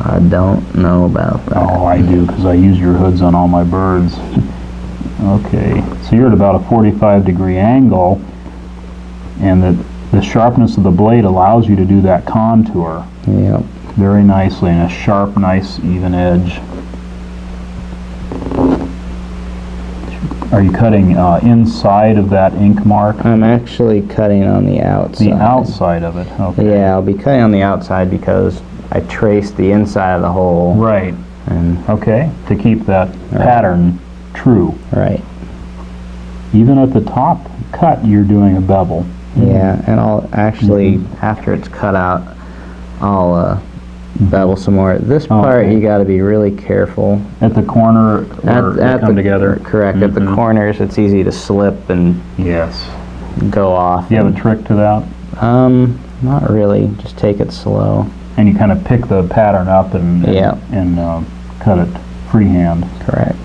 I don't know about that. Oh, I do, because I use your hoods on all my birds. Okay, so you're at about a 45-degree angle, and the sharpness of the blade allows you to do that contour. Yep. Very nicely, and a sharp, nice, even edge. Are you cutting inside of that ink mark? I'm actually cutting on the outside. The outside of it, okay. Yeah, I'll be cutting on the outside because I traced the inside of the hole. Right. And okay, to keep that pattern true. Right. Even at the top cut, you're doing a bevel. Yeah, and I'll actually, after it's cut out, I'll bevel some more. This part you got to be really careful. At the corner where they come together? Correct. At the corners, it's easy to slip and go off. Do you have a trick to that? Not really. Just take it slow. And you kind of pick the pattern up and cut it freehand. Correct.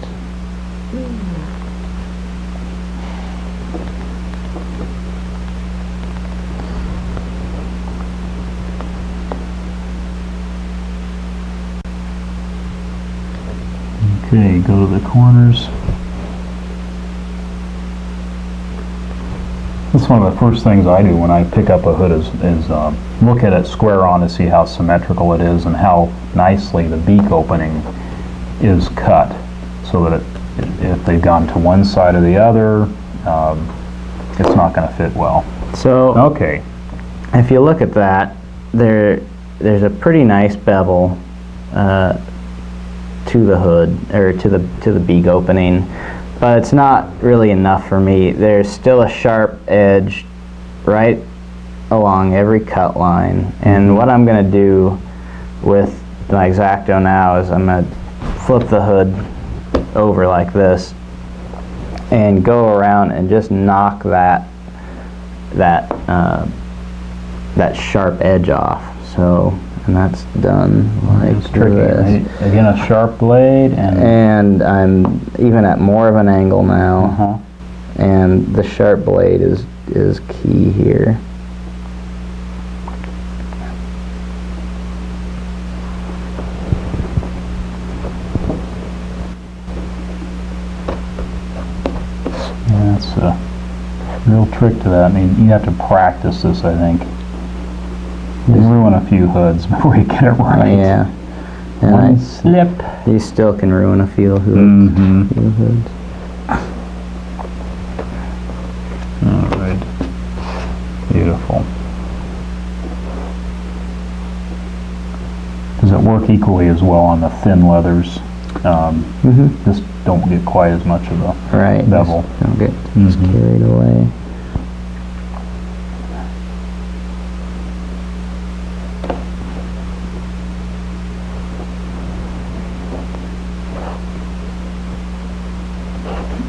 Okay, go to the corners. That's one of the first things I do when I pick up a hood is look at it square on to see how symmetrical it is and how nicely the beak opening is cut, so that if they've gone to one side or the other, it's not going to fit well. So if you look at that, there's a pretty nice bevel to the hood, or to the beak opening, but it's not really enough for me. There's still a sharp edge right along every cut line, and what I'm going to do with my X-Acto now is I'm going to flip the hood over like this and go around and just knock that sharp edge off. So, and that's done like this. Again, a sharp blade, and I'm even at more of an angle now, and the sharp blade is key here. That's a real trick to that. I mean, you have to practice this, I think. You ruin a few hoods before you get it right. Yeah. And One slip. You still can ruin a few hoods. work equally as well on the thin leathers. Just don't get quite as much of a bevel. Just don't get just carried away.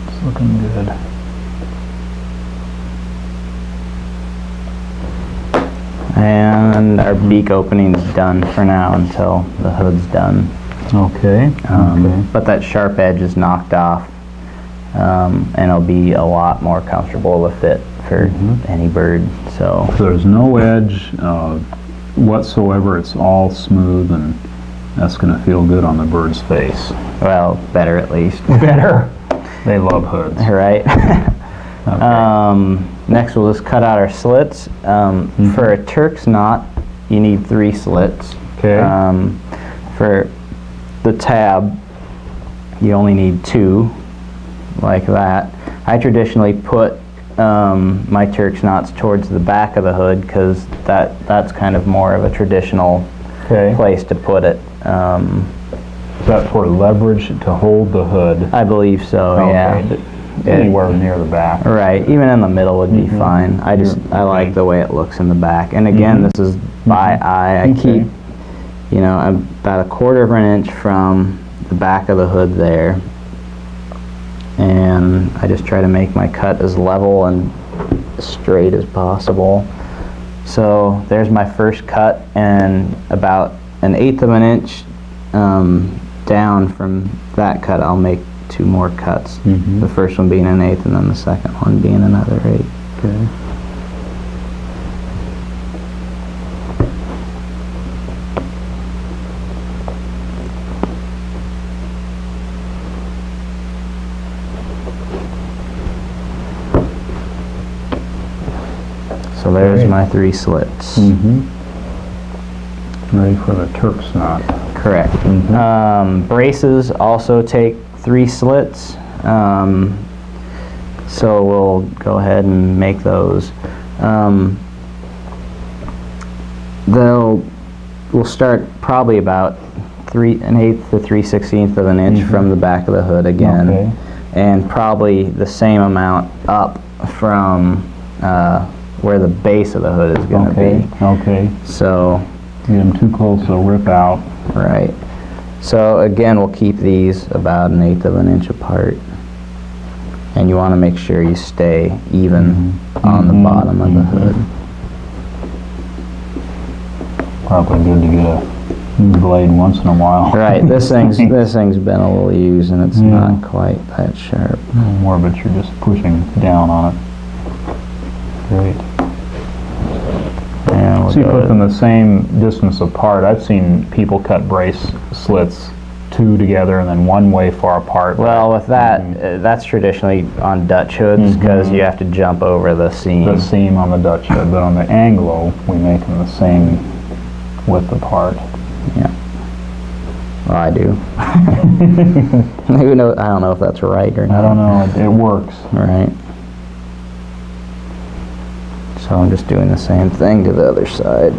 It's looking good. And our beak opening is done for now until the hood's done. Okay. But that sharp edge is knocked off, and it'll be a lot more comfortable with it for any bird. So there's no edge whatsoever. It's all smooth, and that's going to feel good on the bird's face. well, better at least. Better. They love hoods. Right. Okay. Next, we'll just cut out our slits. For a Turk's knot, you need 3 slits. Okay. For the tab, you only need 2, like that. I traditionally put my Turk's knots towards the back of the hood because that's kind of more of a traditional place to put it. Is that for leverage to hold the hood? I believe so. Yeah. Anywhere near the back. Right, even in the middle would be fine. I like the way it looks in the back. And again, this is by eye. I keep, I'm about 1/4 of an inch from the back of the hood there. And I just try to make my cut as level and straight as possible. So there's my first cut, and about 1/8 of an inch down from that cut, I'll make 2 more cuts. The first one being 1/8 and then the second one being another 1/8. Okay. So there's my 3 slits. Ready for the Turk's knot. Correct. Braces also take 3 slits. So we'll go ahead and make those. We'll start probably about 1/8 to 3/16 of an inch from the back of the hood again, and probably the same amount up from where the base of the hood is going to be. Okay. So get them too close, they'll rip out. right. So again, we'll keep these about 1/8 of an inch apart, and you want to make sure you stay even on the bottom of the hood. Probably good to get a new blade once in a while. Right. This thing's been a little used, and it's not quite that sharp. More of it, you're just pushing down on it. Great. And we'll So you go put to- them the same distance apart. I've seen people cut brace slits 2 together and then 1 way far apart. Well, with that, that's traditionally on Dutch hoods because you have to jump over the seam. The seam on the Dutch hood, but on the Anglo, we make them the same width apart. Yeah. Well, I do. Who knows? I don't know if that's right or not. I don't know. It works. Right. So I'm just doing the same thing to the other side.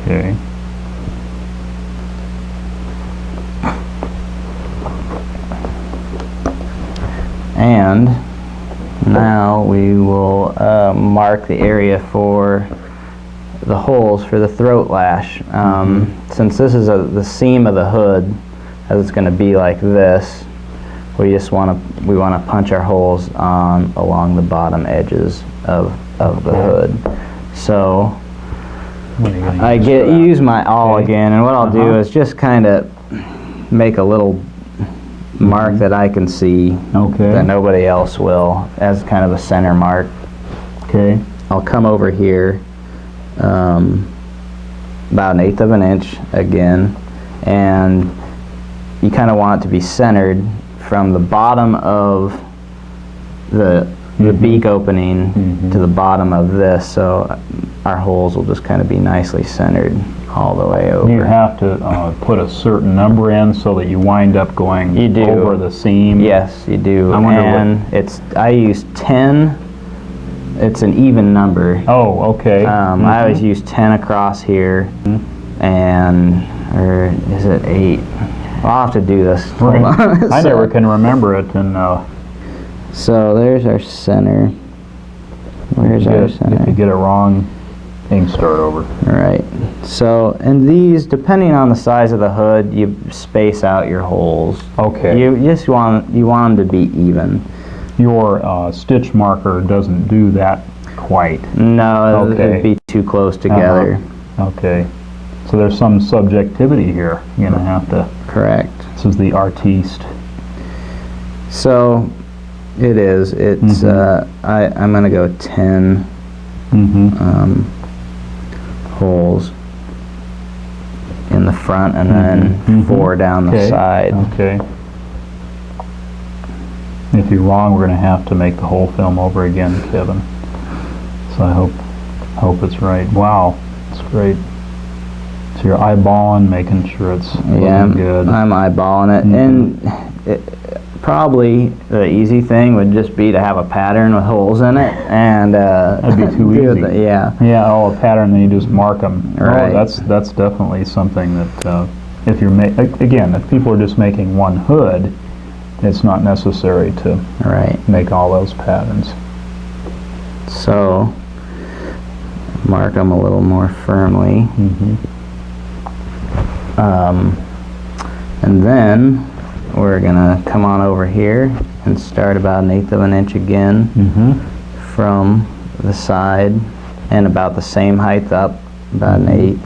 Okay. And now we will mark the area for the holes for the throat lash. Since this is the seam of the hood, as it's going to be like this, we want to punch our holes along the bottom edges of the hood. So I use my awl again, and what I'll do is just kind of make a little mark that I can see that nobody else will, as kind of a center mark. Okay. I'll come over here about 1/8 of an inch again, and you kind of want it to be centered from the bottom of the beak opening to the bottom of this, so our holes will just kind of be nicely centered all the way over. You have to put a certain number in so that you wind up going over the seam. Yes, you do. I wonder and I use 10. It's an even number. Oh, okay. I always use 10 across here, and, or is it 8? I'll have to do this. Hold on. I never can remember it, and So there's our center. Where's our center? if you get it wrong, you can start over. Right. So, and these, depending on the size of the hood, you space out your holes. Okay. You just want them to be even. Your stitch marker doesn't do that quite. No, Okay. it'd be too close together. Okay. So there's some subjectivity here. You're gonna have to. Correct. This is the artiste. So, it is. It's. I'm gonna go 10 holes in the front, and then 4 down the side. Okay. If you're wrong, we're going to have to make the whole film over again, Kevin. So I hope it's right. Wow, it's great. So you're eyeballing, making sure it's looking good. I'm eyeballing it, and probably the easy thing would just be to have a pattern with holes in it, and that'd be too easy. Yeah. Oh, a pattern, then you just mark them. Right. Oh, that's definitely something that if you're again, if people are just making one hood, it's not necessary to make all those patterns. So mark them a little more firmly, and then we're gonna come on over here and start about 1/8 of an inch again from the side, and about the same height up, about 1/8.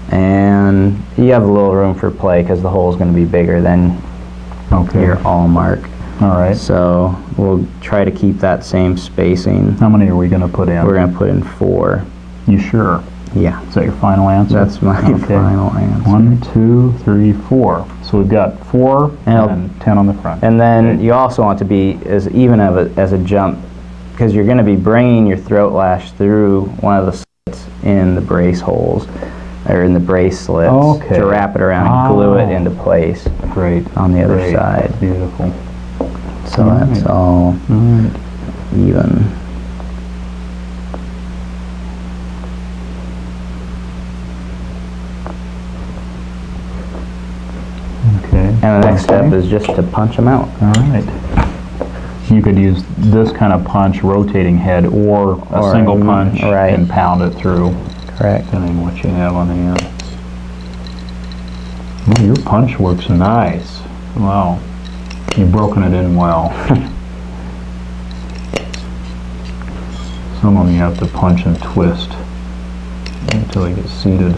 And you have a little room for play because the hole is going to be bigger than your all mark. All right. So we'll try to keep that same spacing. How many are we going to put in? We're going to put in 4. You sure? Yeah. Is that your final answer? That's my final answer. 1, 2, 3, 4. So we've got 4 and 10 on the front. And then you also want to be as even as a jump, because you're going to be bringing your throat lash through one of the slits in the brace holes, or in the brace slits, to wrap it around and glue it into place. Great. On the other side. Beautiful. So that's all even. Okay. And the next step is just to punch them out. All right. You could use this kind of punch, rotating head, or a single punch and pound it through. Correct. Depending on what you have on hand. Well, your punch works nice. Wow. You've broken it in well. Some of them you have to punch and twist until they get seated.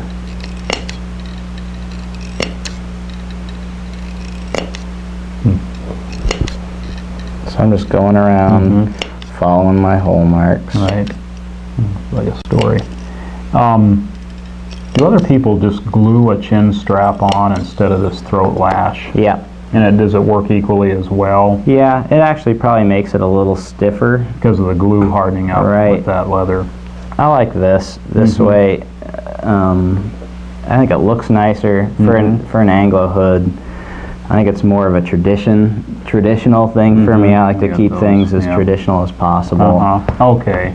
So I'm just going around, following my hole marks. Right. Like a story. Do other people just glue a chin strap on instead of this throat lash? Yeah. And does it work equally as well? Yeah, it actually probably makes it a little stiffer. Because of the glue hardening up with that leather. I like this way. I think it looks nicer for an Anglo hood. I think it's more of a traditional thing for me. I like to keep things as traditional as possible. Okay.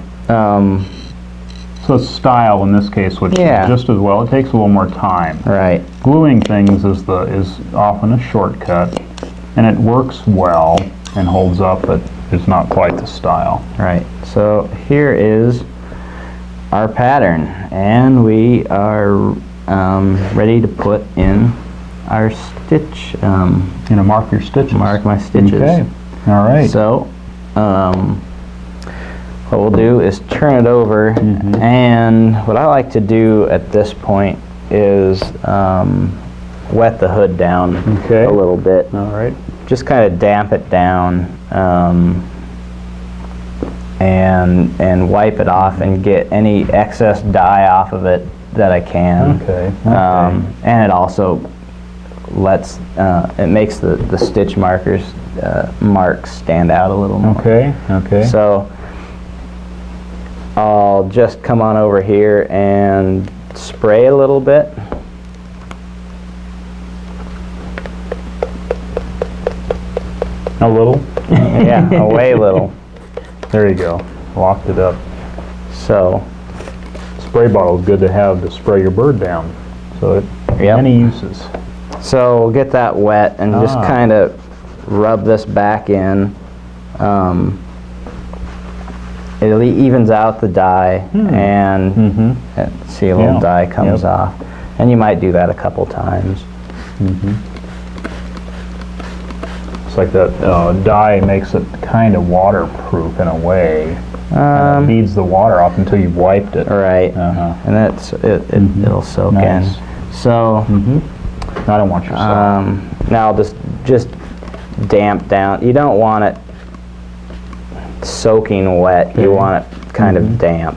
So style in this case, which is just as well. It takes a little more time. Right. Gluing things is often a shortcut, and it works well and holds up, but it's not quite the style. Right. So here is our pattern, and we are ready to put in our stitch. You know, mark your stitches. Mark my stitches. Okay. All right. So, what we'll do is turn it over, and what I like to do at this point is wet the hood down a little bit. All right. Just kind of damp it down, and wipe it off and get any excess dye off of it that I can. And it also it makes the stitch marks stand out a little more. Okay. So I'll just come on over here and spray a little bit. A little? Yeah, a way little. There you go. Locked it up. So spray bottle is good to have to spray your bird down. So So it Yep. many uses. So we'll get that wet and just kind of rub this back in. It evens out the dye, and see a little dye comes off. And you might do that a couple times. It's like that dye makes it kind of waterproof in a way. And it beads the water off until you've wiped it. Right, and it'll soak in. So I don't want your sock. now just damp down. You don't want it soaking wet. You want it kind of damp.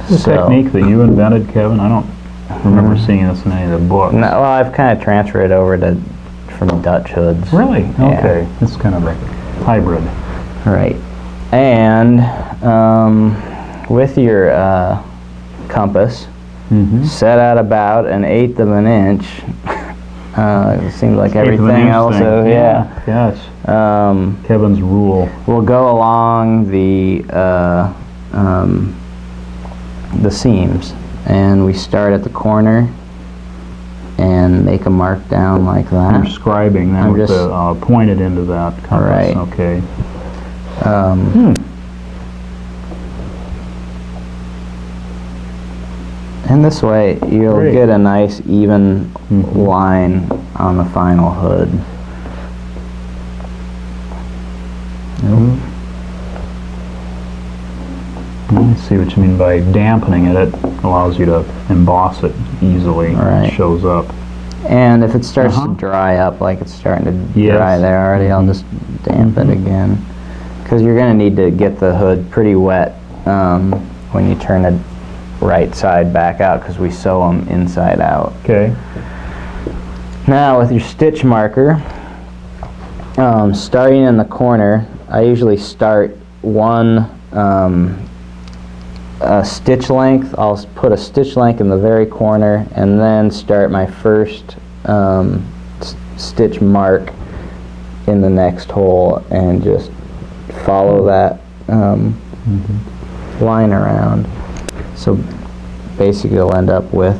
This is a technique that you invented, Kevin. I don't remember seeing this in any of the books. No, well, I've kind of transferred it over from Dutch hoods. Really? Yeah. Okay. It's kind of a hybrid. Right. And with your compass, set at about 1/8 of an inch. It seems like everything else. Yeah. Yes. Kevin's rule. We'll go along the seams, and we start at the corner and make a mark down like that. You're scribing that with the pointed into that compass. Right. Okay. And this way you'll Great. get a nice even line on the final hood. I see what you mean by dampening it. It allows you to emboss it easily. Right. It shows up. And if it starts to dry up, like it's starting to dry there already, I'll just damp it again. Because you're going to need to get the hood pretty wet when you turn it right side back out, because we sew them inside out. Okay. Now with your stitch marker, starting in the corner, I usually start one stitch length. I'll put a stitch length in the very corner and then start my first stitch mark in the next hole and just follow that line around. So basically you'll end up with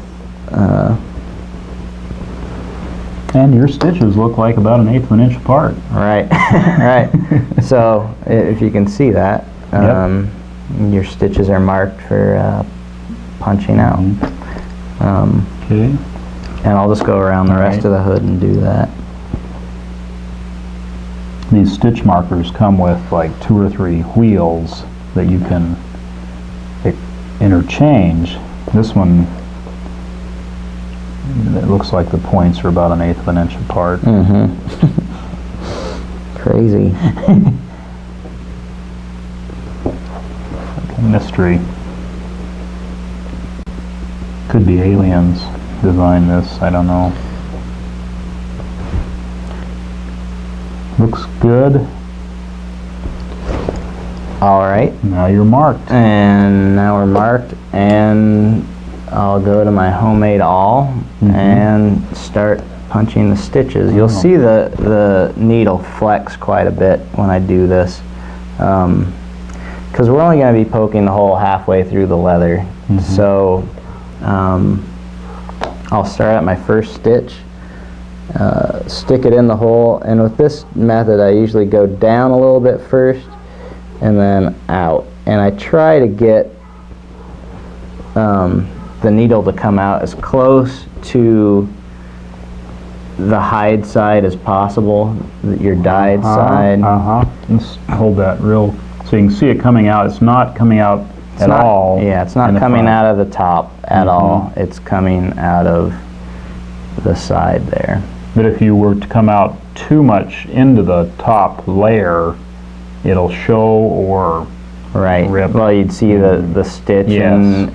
and your stitches look like about 1/8 of an inch apart. right. Right. So if you can see that, your stitches are marked for punching out. Okay. And I'll just go around the rest of the hood and do that. These stitch markers come with like 2 or 3 wheels that you can interchange. This one, it looks like the points are about 1/8 of an inch apart. Crazy. Mystery. Could be aliens designed this, I don't know. Looks good. All right. Now you're marked. And now we're marked, and I'll go to my homemade awl and start punching the stitches. You'll see the needle flex quite a bit when I do this, because we're only going to be poking the hole halfway through the leather. So I'll start at my first stitch, stick it in the hole, and with this method I usually go down a little bit first and then out, and I try to get the needle to come out as close to the hide side as possible, your dyed side. Let's hold that real, so you can see it coming out. It's not coming out at all. Yeah, it's not coming out of the top at all. It's coming out of the side there. But if you were to come out too much into the top layer, it'll show or rip. Well, you'd see the stitch, and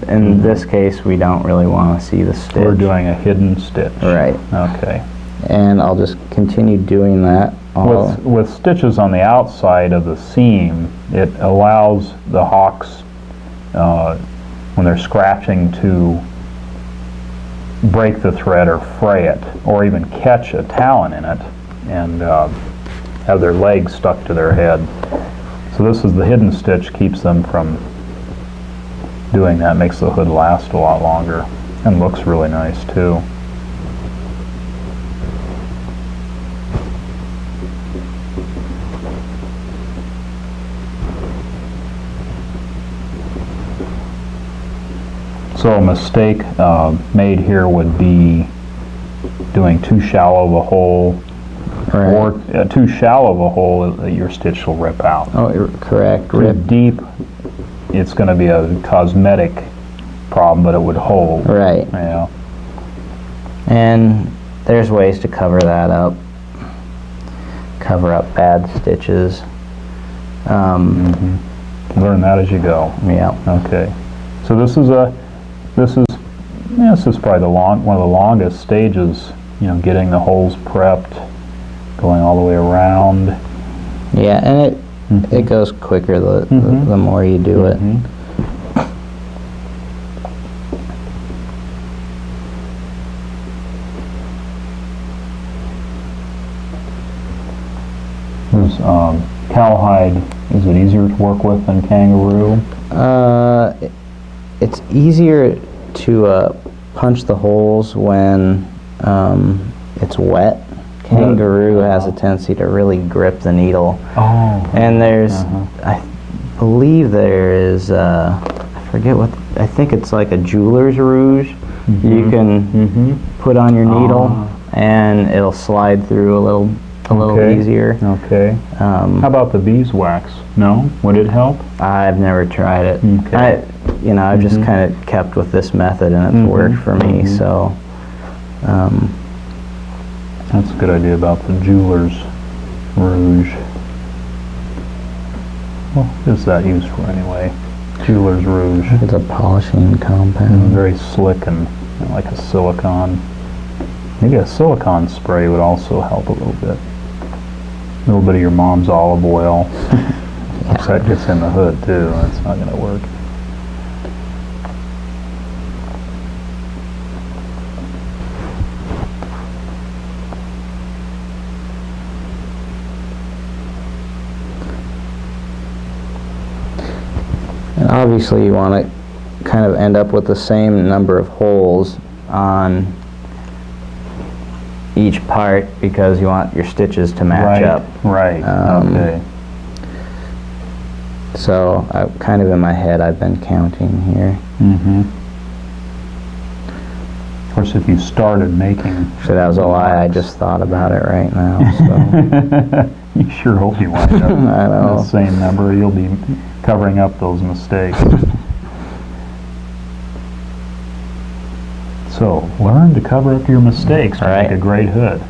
in this case we don't really want to see the stitch. We're doing a hidden stitch. Right. Okay. And I'll just continue doing that. With stitches on the outside of the seam, it allows the hawks, when they're scratching, to break the thread or fray it, or even catch a talon in it and have their legs stuck to their head. So this is the hidden stitch, keeps them from Doing that makes the hood last a lot longer and looks really nice too. So a mistake made here would be doing too shallow of a hole, Right. or too shallow of a hole that your stitch will rip out. Oh, correct. Too Rip. deep, it's going to be a cosmetic problem, but it would hold. Right. Yeah. And there's ways to cover that up. Cover up bad stitches. Learn that as you go. Yeah. Okay. So this is probably one of the longest stages. You know, getting the holes prepped, going all the way around. Yeah, and it goes quicker the more you do it. Is cowhide, is it easier to work with than kangaroo? It's easier to punch the holes when it's wet. Kangaroo has a tendency to really grip the needle. Oh. And there's, I believe there is, I forget what, I think it's like a jeweler's rouge you can put on your needle and it'll slide through a little easier. Okay. How about the beeswax? No? Would it help? I've never tried it. Okay. I've just kind of kept with this method and it's worked for me, so. That's a good idea about the jeweler's rouge. Well, what is that used for anyway? Jeweler's rouge. It's a polishing compound. Very slick and like a silicone. Maybe a silicone spray would also help a little bit. A little bit of your mom's olive oil. If that gets in the hood too, that's not going to work. And obviously you want to kind of end up with the same number of holes on each part because you want your stitches to match up. Right. Okay. So kind of in my head I've been counting here. Of course, if you started making... So that was a lie, I just thought about it right now. So. You sure hope you wind up I know. the same number. You'll be covering up those mistakes. So, learn to cover up your mistakes to make a great hood.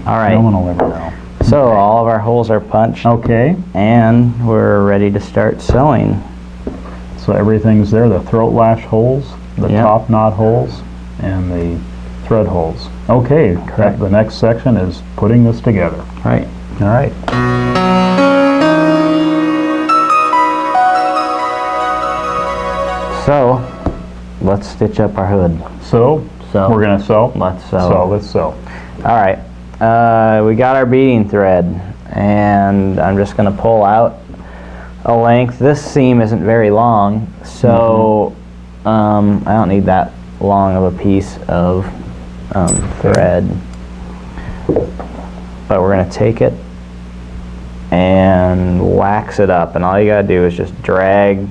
All right. No one will ever know. So all of our holes are punched. Okay. And we're ready to start sewing. So everything's there, the throat lash holes, the top knot holes, and the thread holes. Okay, the next section is putting this together. Right. All right. So, let's stitch up our hood. So, we're going to sew? Let's sew. So, let's sew. All right. We got our beading thread, and I'm just going to pull out a length. This seam isn't very long, so I don't need that long of a piece of thread. But we're going to take it and wax it up, and all you got to do is just drag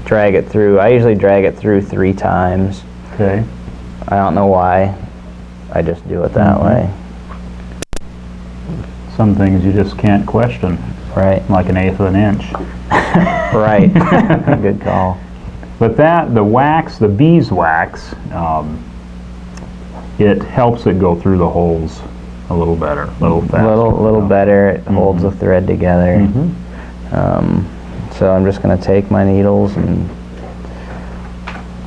it through. I usually drag it through 3 times. Okay. I don't know why. I just do it that way. Some things you just can't question. Right. Like 1/8 of an inch. Right. Good call. But the beeswax, it helps it go through the holes a little better, a little faster. A little better. It holds the thread together. So I'm just going to take my needles and...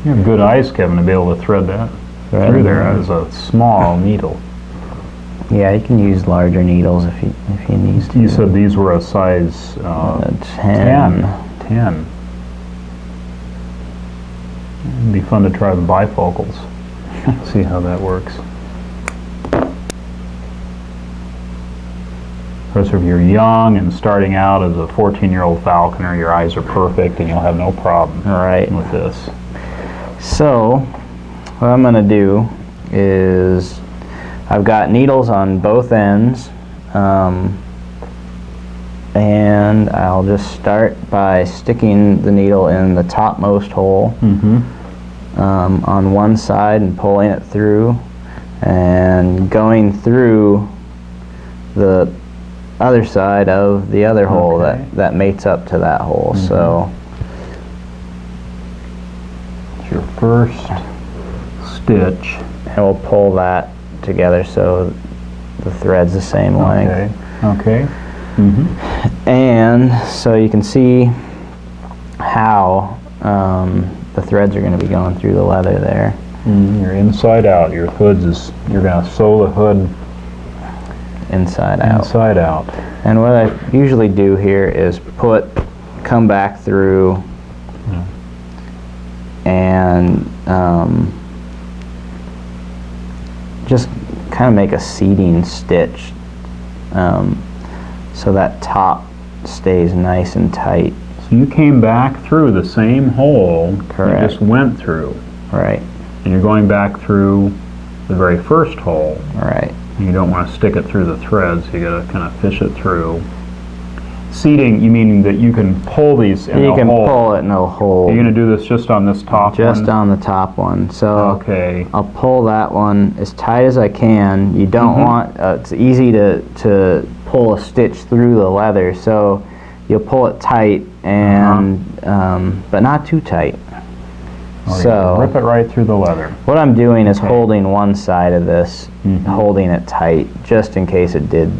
You have good eyes, Kevin, to be able to thread that through there as a small needle. Yeah, you can use larger needles if you need to. You said these were a size 10. 10. It'd be fun to try the bifocals. See how that works. Whereas if you're young and starting out as a 14-year-old falconer, your eyes are perfect and you'll have no problem Right. with this. So, what I'm going to do is, I've got needles on both ends, and I'll just start by sticking the needle in the topmost hole on one side and pulling it through, and going through the other side of the other hole that mates up to that hole. So it's your first stitch. And we'll pull that together so the thread's the same length. Okay. And so you can see how the threads are going to be going through the leather there. You're inside out. Your hood's is, you're going to sew the hood Inside out. inside out. And what I usually do here is come back through and just kind of make a seating stitch so that top stays nice and tight. So you came back through the same hole Correct. you just went through. Right. And you're going back through the very first hole. Right. You don't want to stick it through the threads. You got to kind of fish it through. Seating, you mean that you can pull these in You a can hole? pull it in a hole. You're going to do this just on this top Just one? on the top one. So Okay. I'll pull that one as tight as I can. You don't want, it's easy to pull a stitch through the leather, so you'll pull it tight and but not too tight. Or you So rip it right through the leather. what I'm doing is holding one side of this, holding it tight, just in case it did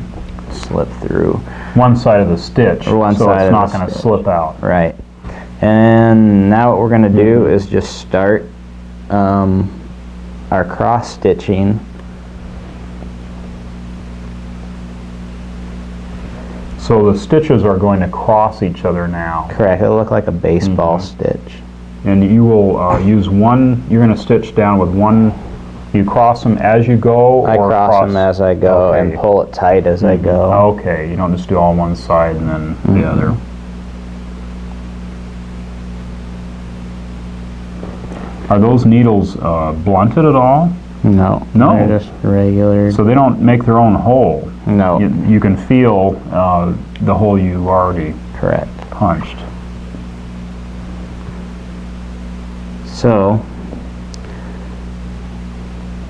slip through. One side of the stitch, Or one so side it's of not the going to stitch. slip out. Right. And now what we're going to do is just start our cross stitching. So the stitches are going to cross each other now. Correct. It'll look like a baseball stitch. And you will use one, you're going to stitch down with one, you cross them as you go? I or cross them as I go and Okay. pull it tight as I go. Okay, you don't just do all one side and then the other. Are those needles blunted at all? No. No. They're just regular. So they don't make their own hole? No. You can feel the hole you already Correct. punched. So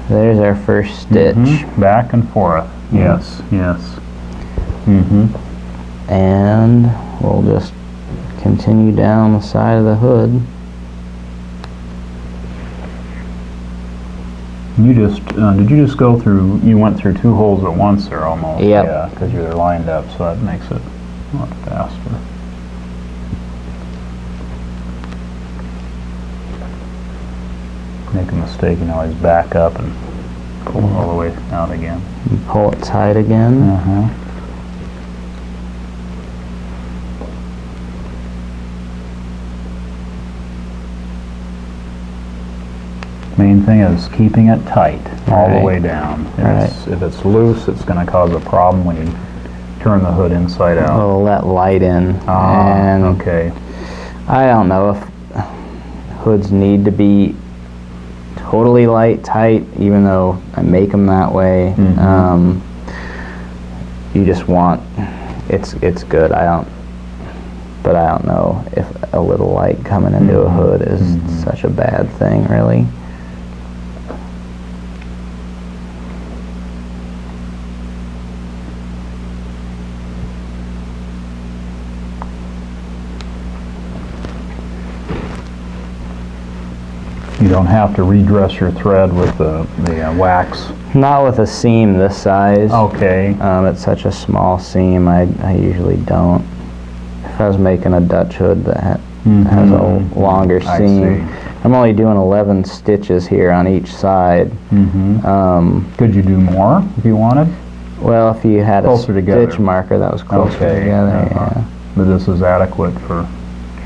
there's our first stitch. Back and forth. Yes, yes. And we'll just continue down the side of the hood. You just, did you just go through, you went through two holes at once there almost? Yep. Yeah, because you're lined up, so that makes it a lot faster. Make a mistake, you can always back up and pull it all the way out again. And pull it tight again. Main thing is keeping it tight all the Right. way down. Right. If it's loose, it's going to cause a problem when you turn the hood inside out. We'll let light in. And Okay. I don't know if hoods need to be totally light tight, even though I make them that way. You just want, it's good. But I don't know if a little light coming into a hood is such a bad thing, really. You don't have to redress your thread with the wax. Not with a seam this size. Okay. It's such a small seam, I usually don't. If I was making a Dutch hood that has a longer I seam, see. I'm only doing 11 stitches here on each side. Could you do more if you wanted? Well, if you had Closer a together. stitch marker that was closer Okay. together, yeah. But this is adequate for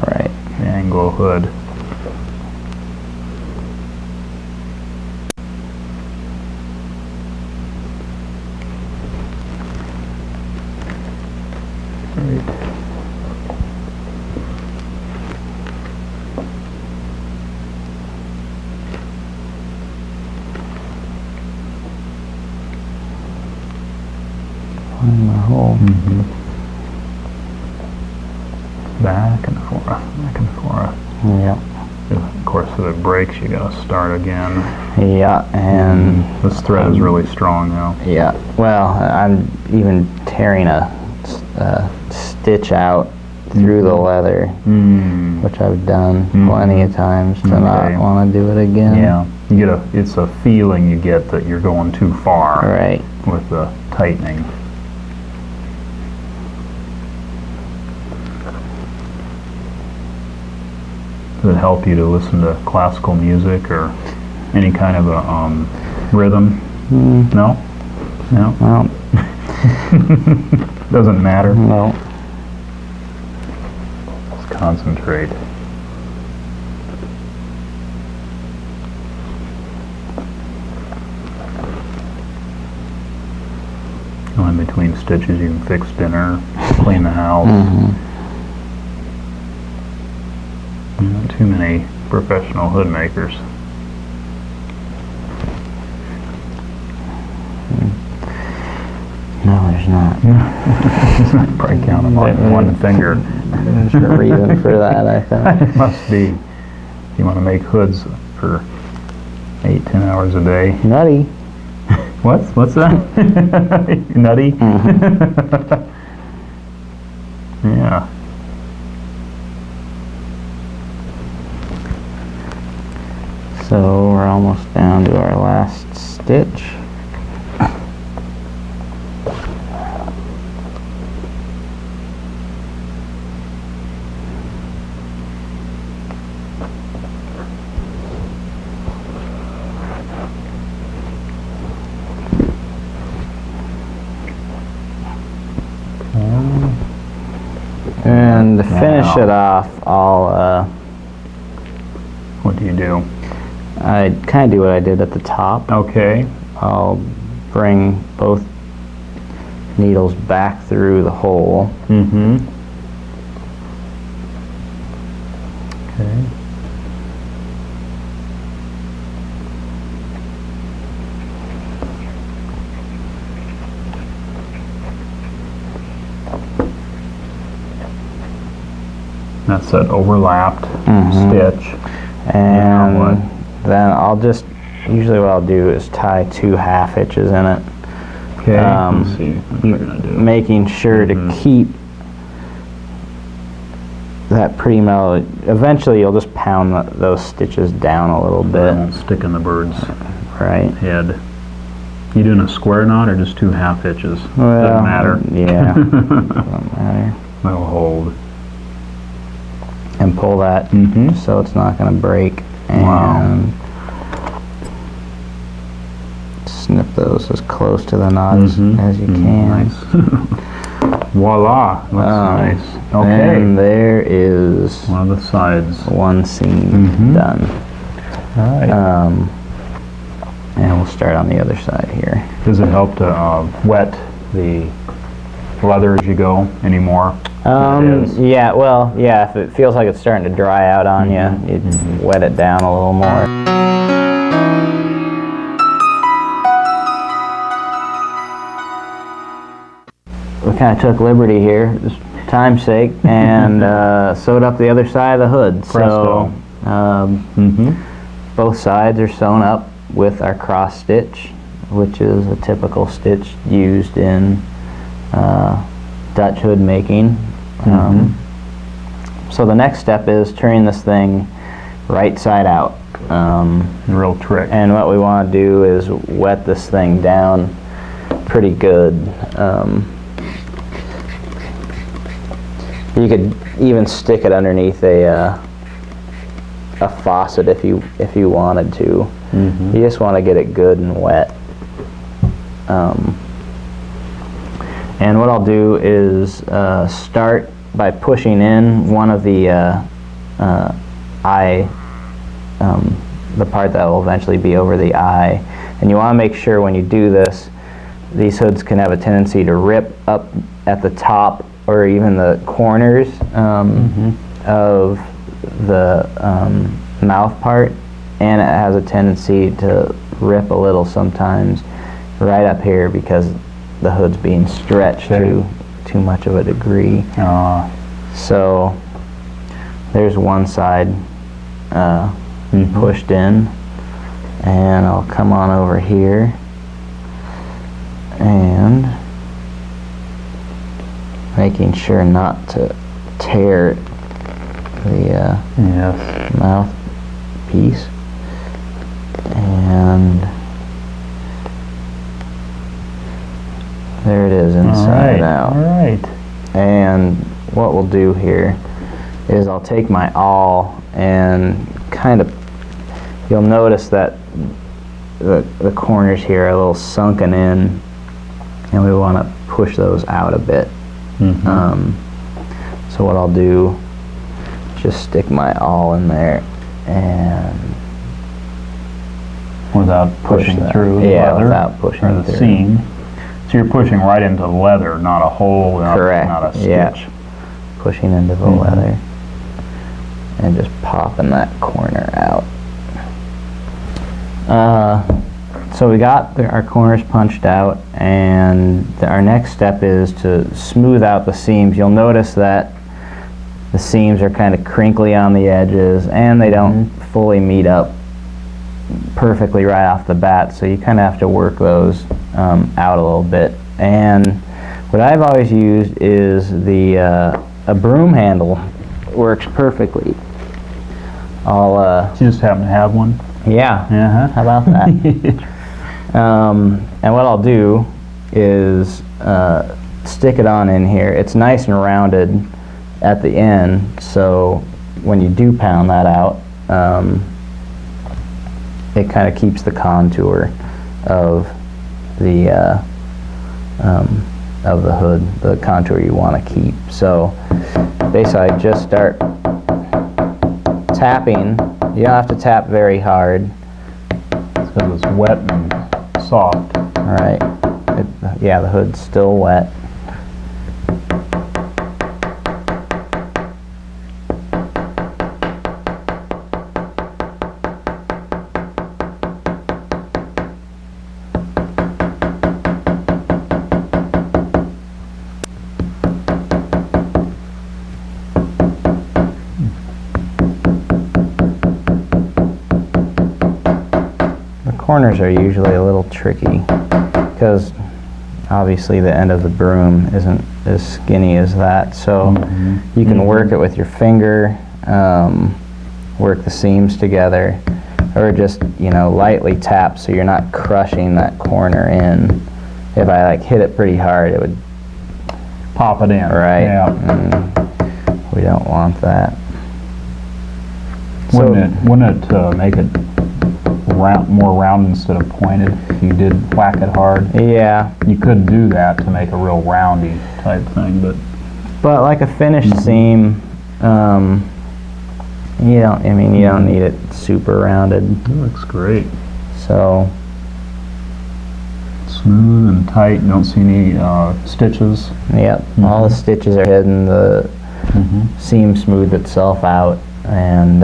Right. the Anglo hood. find the hole. Back and forth, back and forth. Yep. Of course, if it breaks, you gotta start again. Yeah, and This thread is really strong now. yeah. Well, I'm even tearing a stitch out through the leather, which I've done plenty of times to not want to do it again. Yeah, you get it's a feeling you get that you're going too far. Right. With the tightening. Does it help you to listen to classical music or any kind of a rhythm? No? No? Well, Doesn't matter? no. Let's concentrate. In between stitches you can fix dinner, clean the house. Not too many professional hood makers. No, there's not. Probably count them on one finger. There's a reason for that, I think. It must be. You want to make hoods for 8-10 hours a day. Nutty. What's that? Nutty? Yeah. So we're almost down to our last stitch. And to finish it off, What do you do? I kind of do what I did at the top. Okay. I'll bring both needles back through the hole. Okay. That's that overlapped stitch. And then I'll just, usually what I'll do is tie 2 half hitches in it. Okay, let's see what we're gonna do. Making sure to keep that pretty mellow. Eventually you'll just pound those stitches down a little It bit. won't stick in the bird's Right. head. You doing a square knot or just 2 half hitches? Well, Doesn't matter. Yeah. Doesn't matter. That'll hold. And pull that so it's not going to break. Wow. And snip those as close to the knot as you can. Nice. Voila. That's nice. Okay. And there is One of the sides. one seam done. All right. And we'll start on the other side here. Does it help to wet the leather as you go anymore? Yeah, well, yeah, if it feels like it's starting to dry out on you, you wet it down a little more. We kind of took liberty here, just time's sake, and sewed up the other side of the hood. Presto. So, both sides are sewn up with our cross stitch, which is a typical stitch used in Dutch hood making. So the next step is turning this thing right side out. Real trick. And what we want to do is wet this thing down pretty good. You could even stick it underneath a faucet if you wanted to. You just want to get it good and wet. And what I'll do is start by pushing in one of the eye, the part that will eventually be over the eye. And you want to make sure when you do this, these hoods can have a tendency to rip up at the top or even the corners of the mouth part, and it has a tendency to rip a little sometimes right up here because the hood's being stretched Okay. to too much of a degree. So there's one side pushed in, and I'll come on over here and making sure not to tear the Yes. mouthpiece, and there it is inside out. All right. And what we'll do here is I'll take my awl and kind of, you'll notice that the corners here are a little sunken in, and we want to push those out a bit. So what I'll do is just stick my awl in there and Without pushing that. through the Yeah, leather without pushing or the through. seam. So you're pushing right into the leather, not a hole, Correct. not a stitch. Yeah. Pushing into the leather and just popping that corner out. So we got our corners punched out, and our next step is to smooth out the seams. You'll notice that the seams are kind of crinkly on the edges, and they don't fully meet up perfectly right off the bat, so you kind of have to work those out a little bit. And what I've always used is a broom handle. Works perfectly. I'll You just happen to have one? yeah. How about that? And what I'll do is stick it on in here. It's nice and rounded at the end, so when you do pound that out, it kind of keeps the contour of the hood, the contour you want to keep. So basically, I just start tapping. You don't have to tap very hard. Because it's wet and soft. All right. Yeah, the hood's still wet. Corners are usually a little tricky because obviously the end of the broom isn't as skinny as that, so you can work it with your finger, work the seams together, or just lightly tap so you're not crushing that corner in. If I hit it pretty hard, it would Pop it in. right. Yeah. And we don't want that. Wouldn't it make it more round instead of pointed if you did whack it hard? Yeah. You could do that to make a real roundy type thing, But like a finished seam, you don't need it super rounded. it looks great. So Smooth and tight. You don't see any stitches. yep, all the stitches are hidden. The seam smoothed itself out, and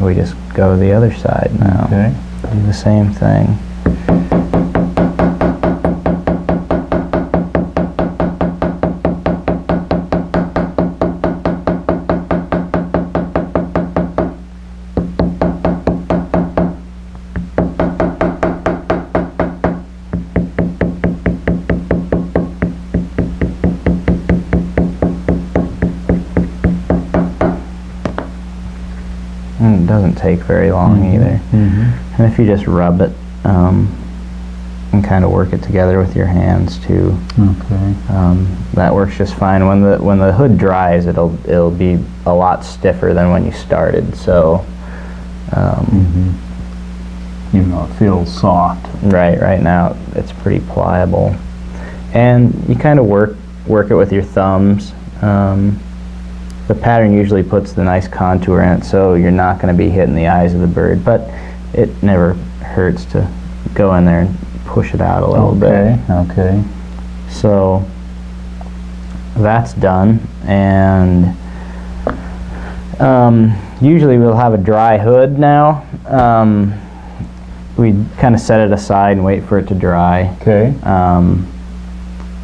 we just go to the other side now. Okay. Do the same thing. It doesn't take very long either. And if you just rub it and kind of work it together with your hands too, Okay. that works just fine. When the hood dries, it'll be a lot stiffer than when you started. So Even though it feels soft. right now it's pretty pliable, and you kind of work it with your thumbs. The pattern usually puts the nice contour in it, so you're not going to be hitting the eyes of the bird, but it never hurts to go in there and push it out a little bit. Okay. So that's done, and usually we'll have a dry hood now. We kind of set it aside and wait for it to dry. Okay.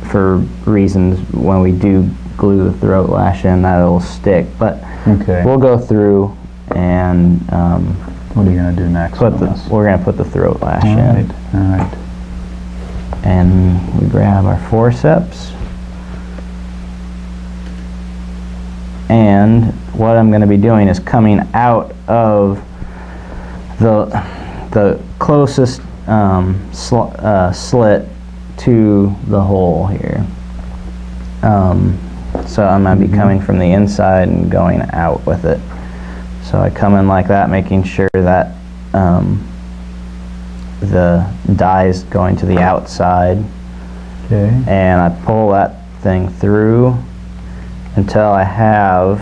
for reasons when we do glue the throat lash in that it'll stick. But Okay. we'll go through and What are you going to do next? we're going to put the throat lash All in. right. All right. And we grab our forceps. And what I'm going to be doing is coming out of the closest slit to the hole here. So I'm going to be coming from the inside and going out with it. So I come in like that, making sure that the dye is going to the outside. Okay. And I pull that thing through until I have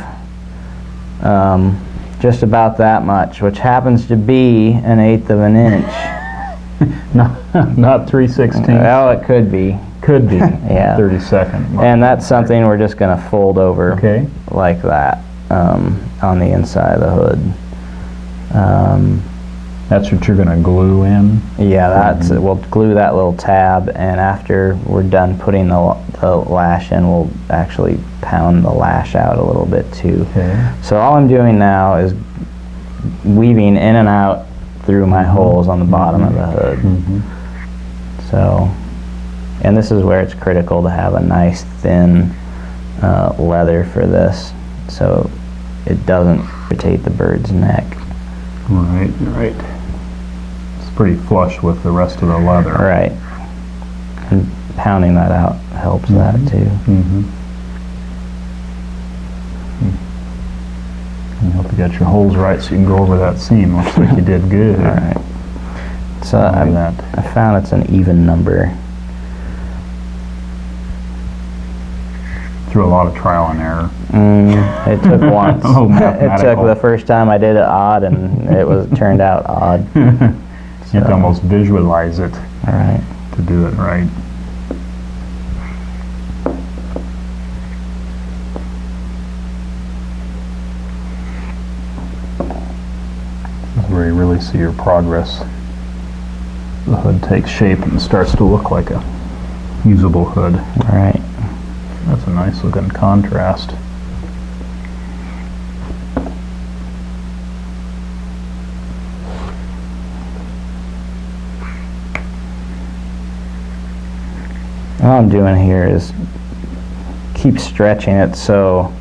just about that much, which happens to be 1/8 of an inch. Not 3/16. Well, it could be. Could be. Yeah. 32nd. And that's something we're just going to fold over Okay. like that on the inside of the hood. That's what you're going to glue in? Yeah, that's we'll glue that little tab, and after we're done putting the lash in, we'll actually pound the lash out a little bit too. Okay. So all I'm doing now is weaving in and out through my holes on the bottom of the hood. So, and this is where it's critical to have a nice thin leather for this, so it doesn't irritate the bird's neck. Right, right. It's pretty flush with the rest of the leather. Right. And pounding that out helps that too. I hope you got your holes right so you can go over that seam. Looks like you did good. All right. So Look at I that. found it's an even number. Through a lot of trial and error. It took once. Oh, It took mathematical. the first time I did it odd, and it turned out odd. You have to almost visualize it All right. to do it right. This is where you really see your progress. The hood takes shape and starts to look like a usable hood. All right. That's a nice looking contrast. All I'm doing here is keep stretching it so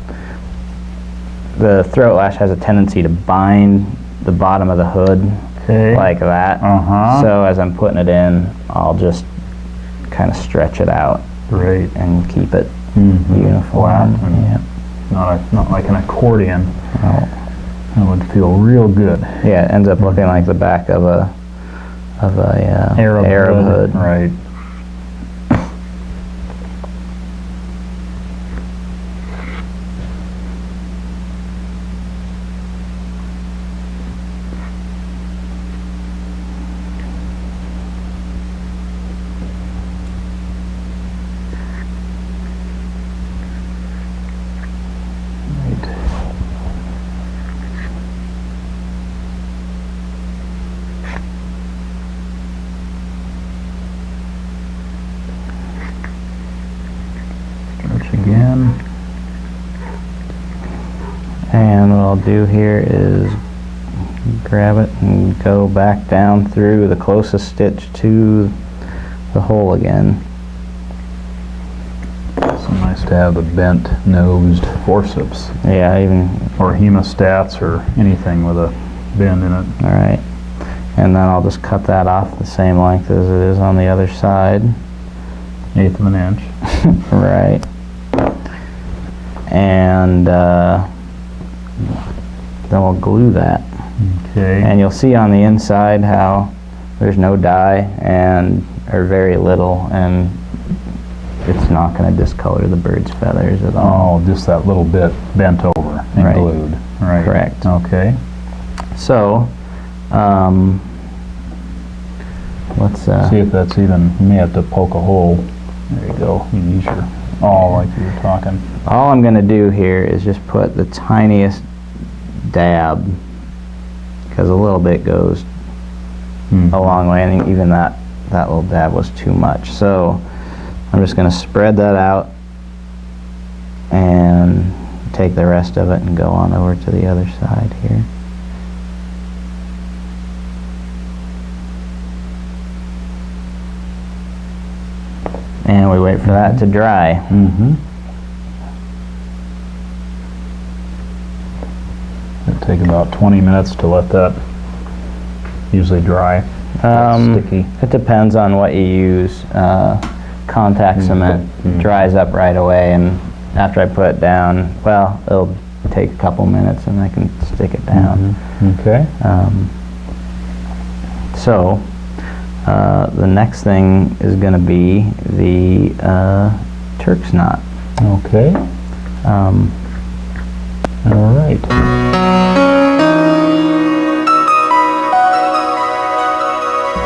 the throat lash has a tendency to bind the bottom of the hood like that. So as I'm putting it in, I'll just kind of stretch it out. Great. And keep it uniform. Flat and Yeah. not like an accordion. Oh. That would feel real good. Yeah, it ends up looking like the back of a Arab hood. Right. Stretch again. And what I'll do here is grab it and go back down through the closest stitch to the hole again. So nice to have the bent-nosed forceps, Yeah, even, or hemostats, or anything with a bend in it. all right. And then I'll just cut that off the same length as it is on the other side. 1/8 of an inch. Right. And then we'll glue that. Okay. And you'll see on the inside how there's no dye or very little, and it's not going to discolor the bird's feathers at all. Oh, just that little bit bent over and Right. glued. Right. Correct. Okay. So, let's See if that's even, you may have to poke a hole. There you go. You use your awl like you were talking. all I'm going to do here is just put the tiniest dab, because a little bit goes a long way, and even that little dab was too much. So I'm just going to spread that out and take the rest of it and go on over to the other side here. And we wait for that to dry. It'll take about 20 minutes to let that usually dry. Sticky. It depends on what you use. Contact cement dries up right away, and after I put it down, well, it'll take a couple minutes and I can stick it down. Okay. So the next thing is going to be the Turk's knot. Okay. All right.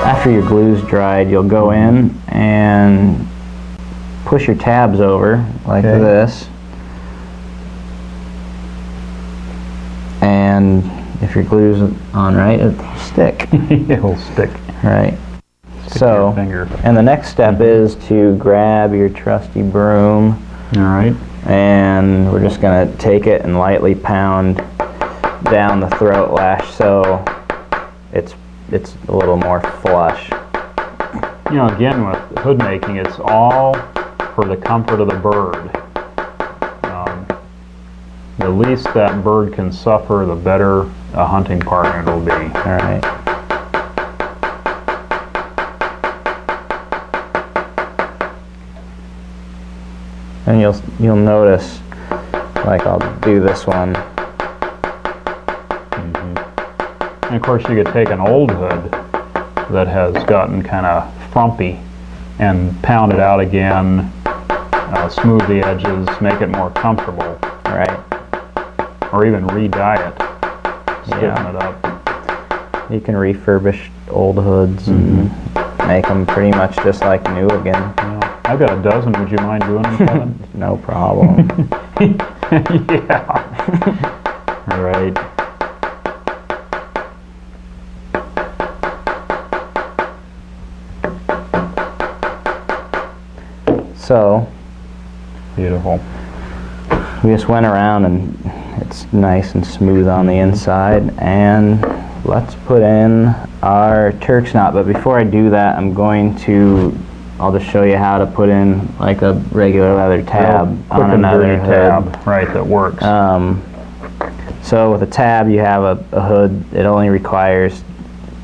After your glue's dried, you'll go in and push your tabs over like this. And if your glue's on right, it'll stick. It'll stick. Right. Stick to your finger. And the next step is to grab your trusty broom. All right. And we're just going to take it and lightly pound down the throat lash so it's a little more flush. You know, again, with hood making, it's all for the comfort of the bird. The least that bird can suffer, the better a hunting partner will be. All right. And you'll notice, like I'll do this one. And of course, you could take an old hood that has gotten kind of frumpy and pound it out again, smooth the edges, make it more comfortable. Right. Or even re-dye it, stiffen it up. You can refurbish old hoods and make them pretty much just like new again. Yeah. I've got a dozen. Would you mind doing them, Kevin? No problem. Yeah. All right. So, beautiful. We just went around and it's nice and smooth on the inside, and let's put in our Turk's knot. But before I do that, I'll just show you how to put in like a regular leather tab on another hood. Tab, right, that works. So with a tab, you have a hood. It only requires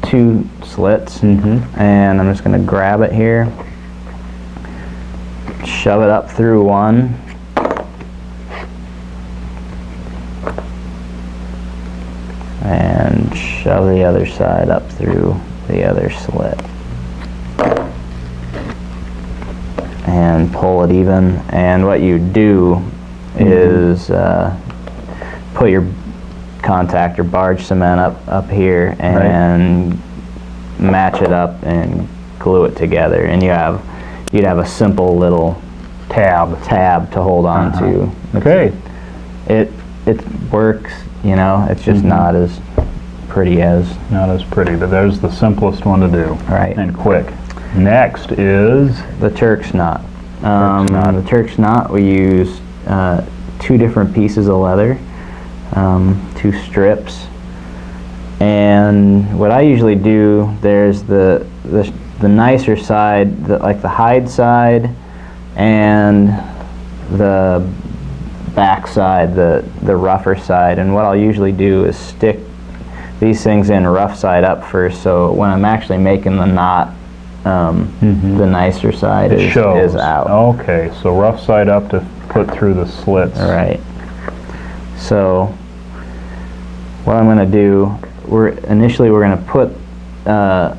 2 slits, and I'm just going to grab it here, shove it up through one, and shove the other side up through the other slit, and pull it even. And what you do is put your contact or barge cement up here and match it up and glue it together, and you'd have a simple little tab to hold on to. Okay. It works, you know. It's just not as pretty but there's the simplest one to do. Right. And quick. Next is the Turk's knot. The Turk's knot, we use 2 different pieces of leather, 2 strips, and what I usually do, there's the nicer side, like the hide side, and the back side, the rougher side. And what I'll usually do is stick these things in rough side up first, so when I'm actually making the knot, the nicer side is out. Okay, so rough side up to put through the slits. All right. So what I'm going to do, we're going to put the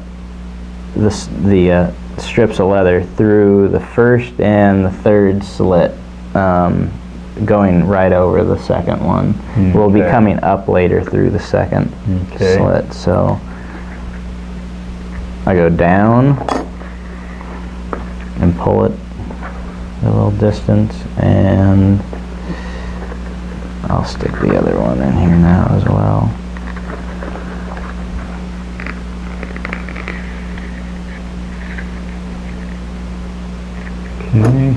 strips of leather through the first and the third slit, going right over the second one. We'll be coming up later through the second slit. So I go down and pull it a little distance, and I'll stick the other one in here now as well. Okay.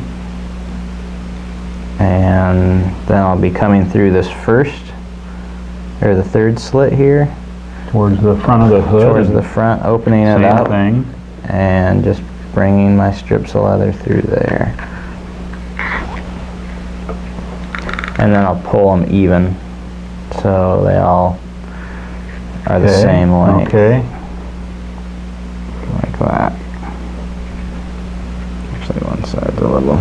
And then I'll be coming through this first, or the third slit here. Towards the front of the hood. Towards the front, opening it up. Same thing. And just bringing my strips of leather through there. And then I'll pull them even, so they all are the same length. Okay. Like that. Actually, one side's a little.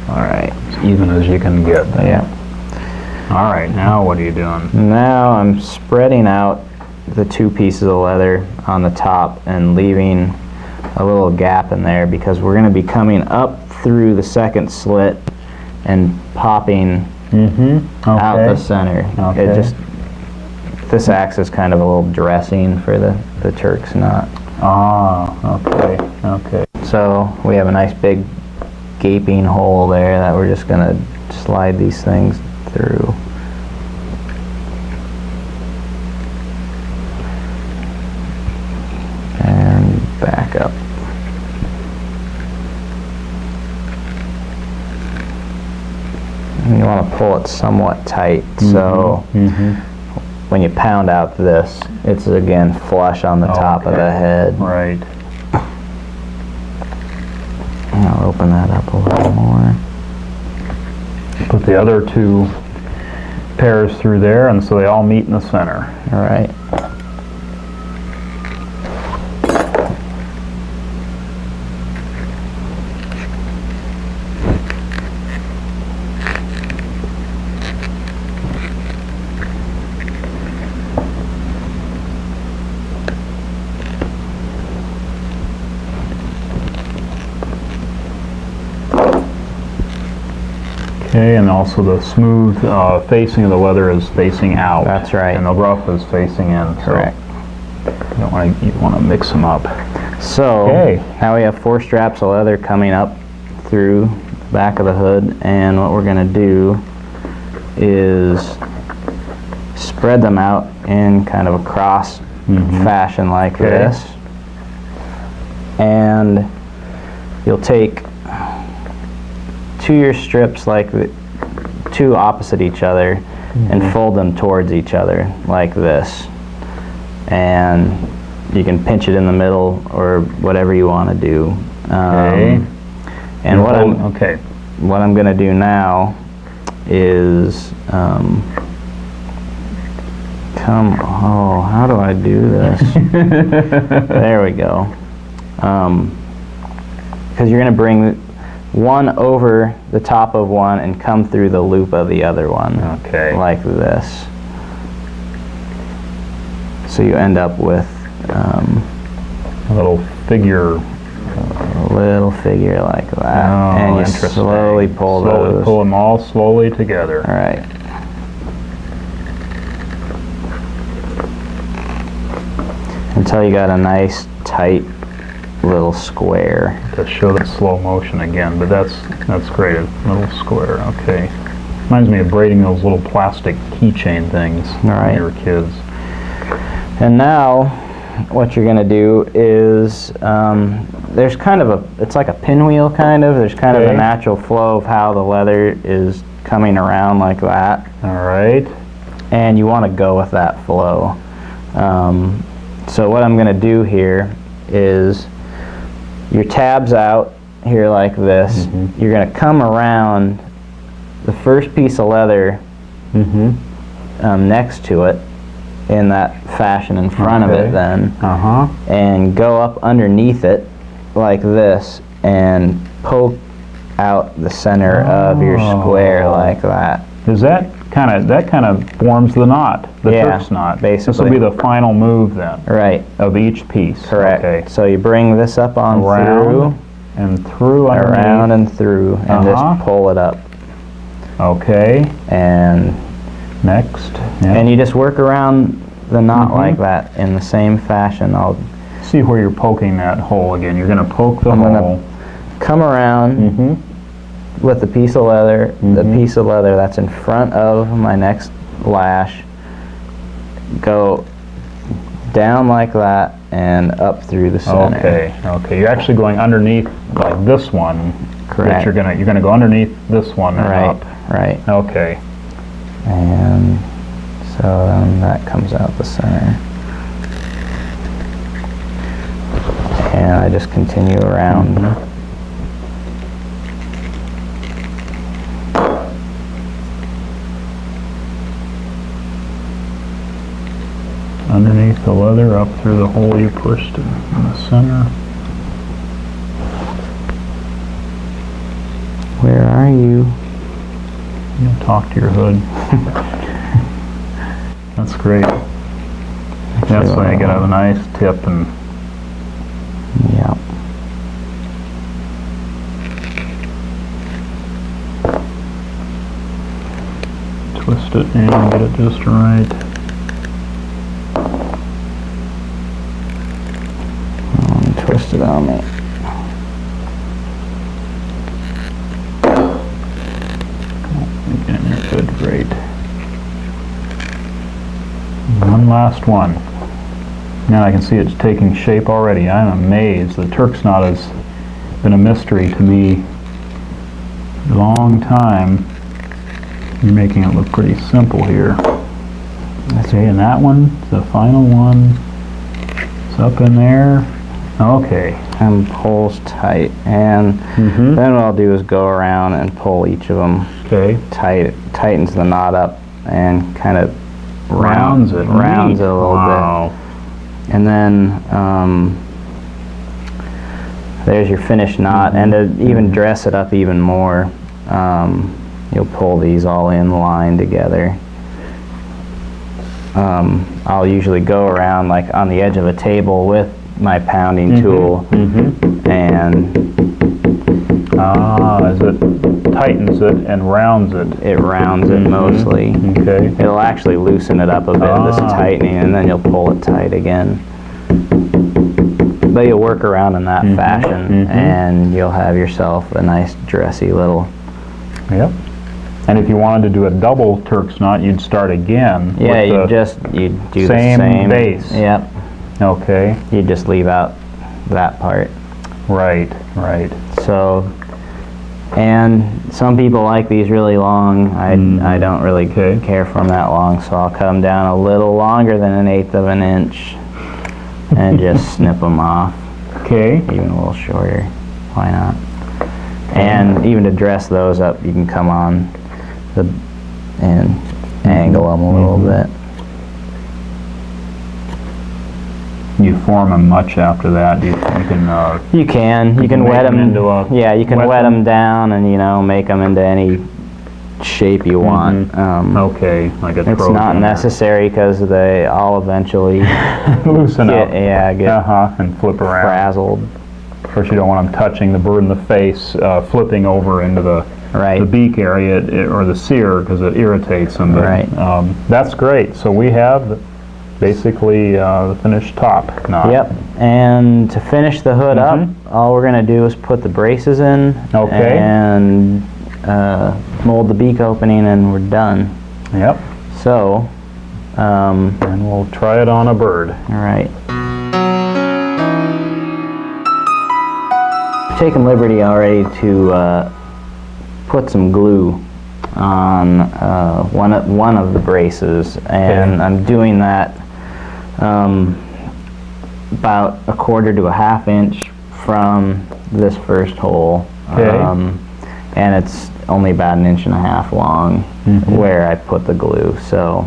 Alright. As even as you can get. Yeah. Alright, now what are you doing? Now I'm spreading out the two pieces of leather on the top and leaving a little gap in there because we're going to be coming up through the second slit and popping out the center. Okay. It just, this acts as kind of a little dressing for the Turk's knot. Ah, okay, okay. So we have a nice big gaping hole there that we're just going to slide these things through. And back up. And you want to pull it somewhat tight, so when you pound out this, it's again flush on the top of the head. Right. And I'll open that up a little more. Put the other two pairs through there, and so they all meet in the center. All right. Okay, and also the smooth facing of the leather is facing out. That's right. And the rough is facing in. Correct. So you want to mix them up. So Okay. now we have 4 straps of leather coming up through the back of the hood, and what we're going to do is spread them out in kind of a cross fashion like this. And you'll take 2 of your strips like two opposite each other and fold them towards each other like this. And you can pinch it in the middle or whatever you want to do. And what I'm going to do now is how do I do this? There we go. Because you're going to bring one over the top of one and come through the loop of the other one. Okay. Like this. So you end up with A little figure. a little figure like that. Oh, and you interesting. slowly pull those. Pull them all slowly together. All right. Until you got a nice tight little square. To show that slow motion again, but that's great. A little square. Okay. Reminds me of braiding those little plastic keychain things when you were kids. And now what you're going to do is there's kind of it's like a pinwheel kind of. There's kind of a natural flow of how the leather is coming around like that. All right. And you want to go with that flow. So what I'm going to do here is your tab's out here like this. You're going to come around the first piece of leather next to it in that fashion in front of it then, and go up underneath it like this and poke out the center of your square like that. Is that kind of forms the knot, the Turk's knot? Basically. This will be the final move then. Right. Of each piece. Correct. Okay. So you bring this up on through, and through underneath. around and through, and just pull it up. Okay. And next. And you just work around the knot like that in the same fashion. I'll see where you're poking that hole again. You're going to poke the hole. I'm going to come around with the piece of leather, the piece of leather that's in front of my next lash, go down like that and up through the center. Okay, okay. You're actually going underneath like this one. Correct. You're gonna go underneath this one and Right, up. right. Okay. And so then that comes out the center. And I just continue around. Underneath the leather, up through the hole you pushed in the center. Where are you? You talk to your hood. That's great. That's why you get a nice tip and Yep. twist it and get it just right. Twist it on me. Again, you're good, great. One last one. Now I can see it's taking shape already. I'm amazed. The Turk's knot has been a mystery to me a long time. You're making it look pretty simple here. Okay, and that one, the final one, it's up in there. Okay. And pulls tight. And then what I'll do is go around and pull each of them Okay. tight. Tightens the knot up and kind of Rounds it. rounds it a little Wow. bit. And then there's your finished knot. And to even dress it up even more, you'll pull these all in line together. I'll usually go around like on the edge of a table with my pounding tool and as it tightens it and rounds it. it rounds it mostly. Okay. It'll actually loosen it up a bit, this tightening, and then you'll pull it tight again. But you'll work around in that fashion and you'll have yourself a nice dressy little. Yep. And if you wanted to do a double Turk's knot, you'd start again. Yeah, with you do same the same base. Yep. Okay. You just leave out that part. Right, right. So, and some people like these really long. I don't really care for them that long, so I'll cut them down a little longer than 1/8 of an inch and just snip them off. Okay. Even a little shorter. Why not? And even to dress those up, you can come on and angle them a little bit. You form them much after that. You can. You can make wet them them into a- Yeah, you can wet wet them? them down and make them into any shape you want. Okay, like a It's Trojan not or- necessary because they all eventually loosen up. get And flip around. frazzled. Of course, you don't want them touching the bird in the face, flipping over into the Right. beak area or the cere because it irritates them. But, Right. That's great. So we have basically the finished top knot. Yep. And to finish the hood up, all we're going to do is put the braces in Okay. and mold the beak opening, and we're done. Yep. So, And we'll try it on a bird. all right. Taken liberty already to put some glue on one of the braces, and Okay. I'm doing that about 1/4 to a 1/2 inch from this first hole. Okay. And it's only about 1.5 inches long where I put the glue, so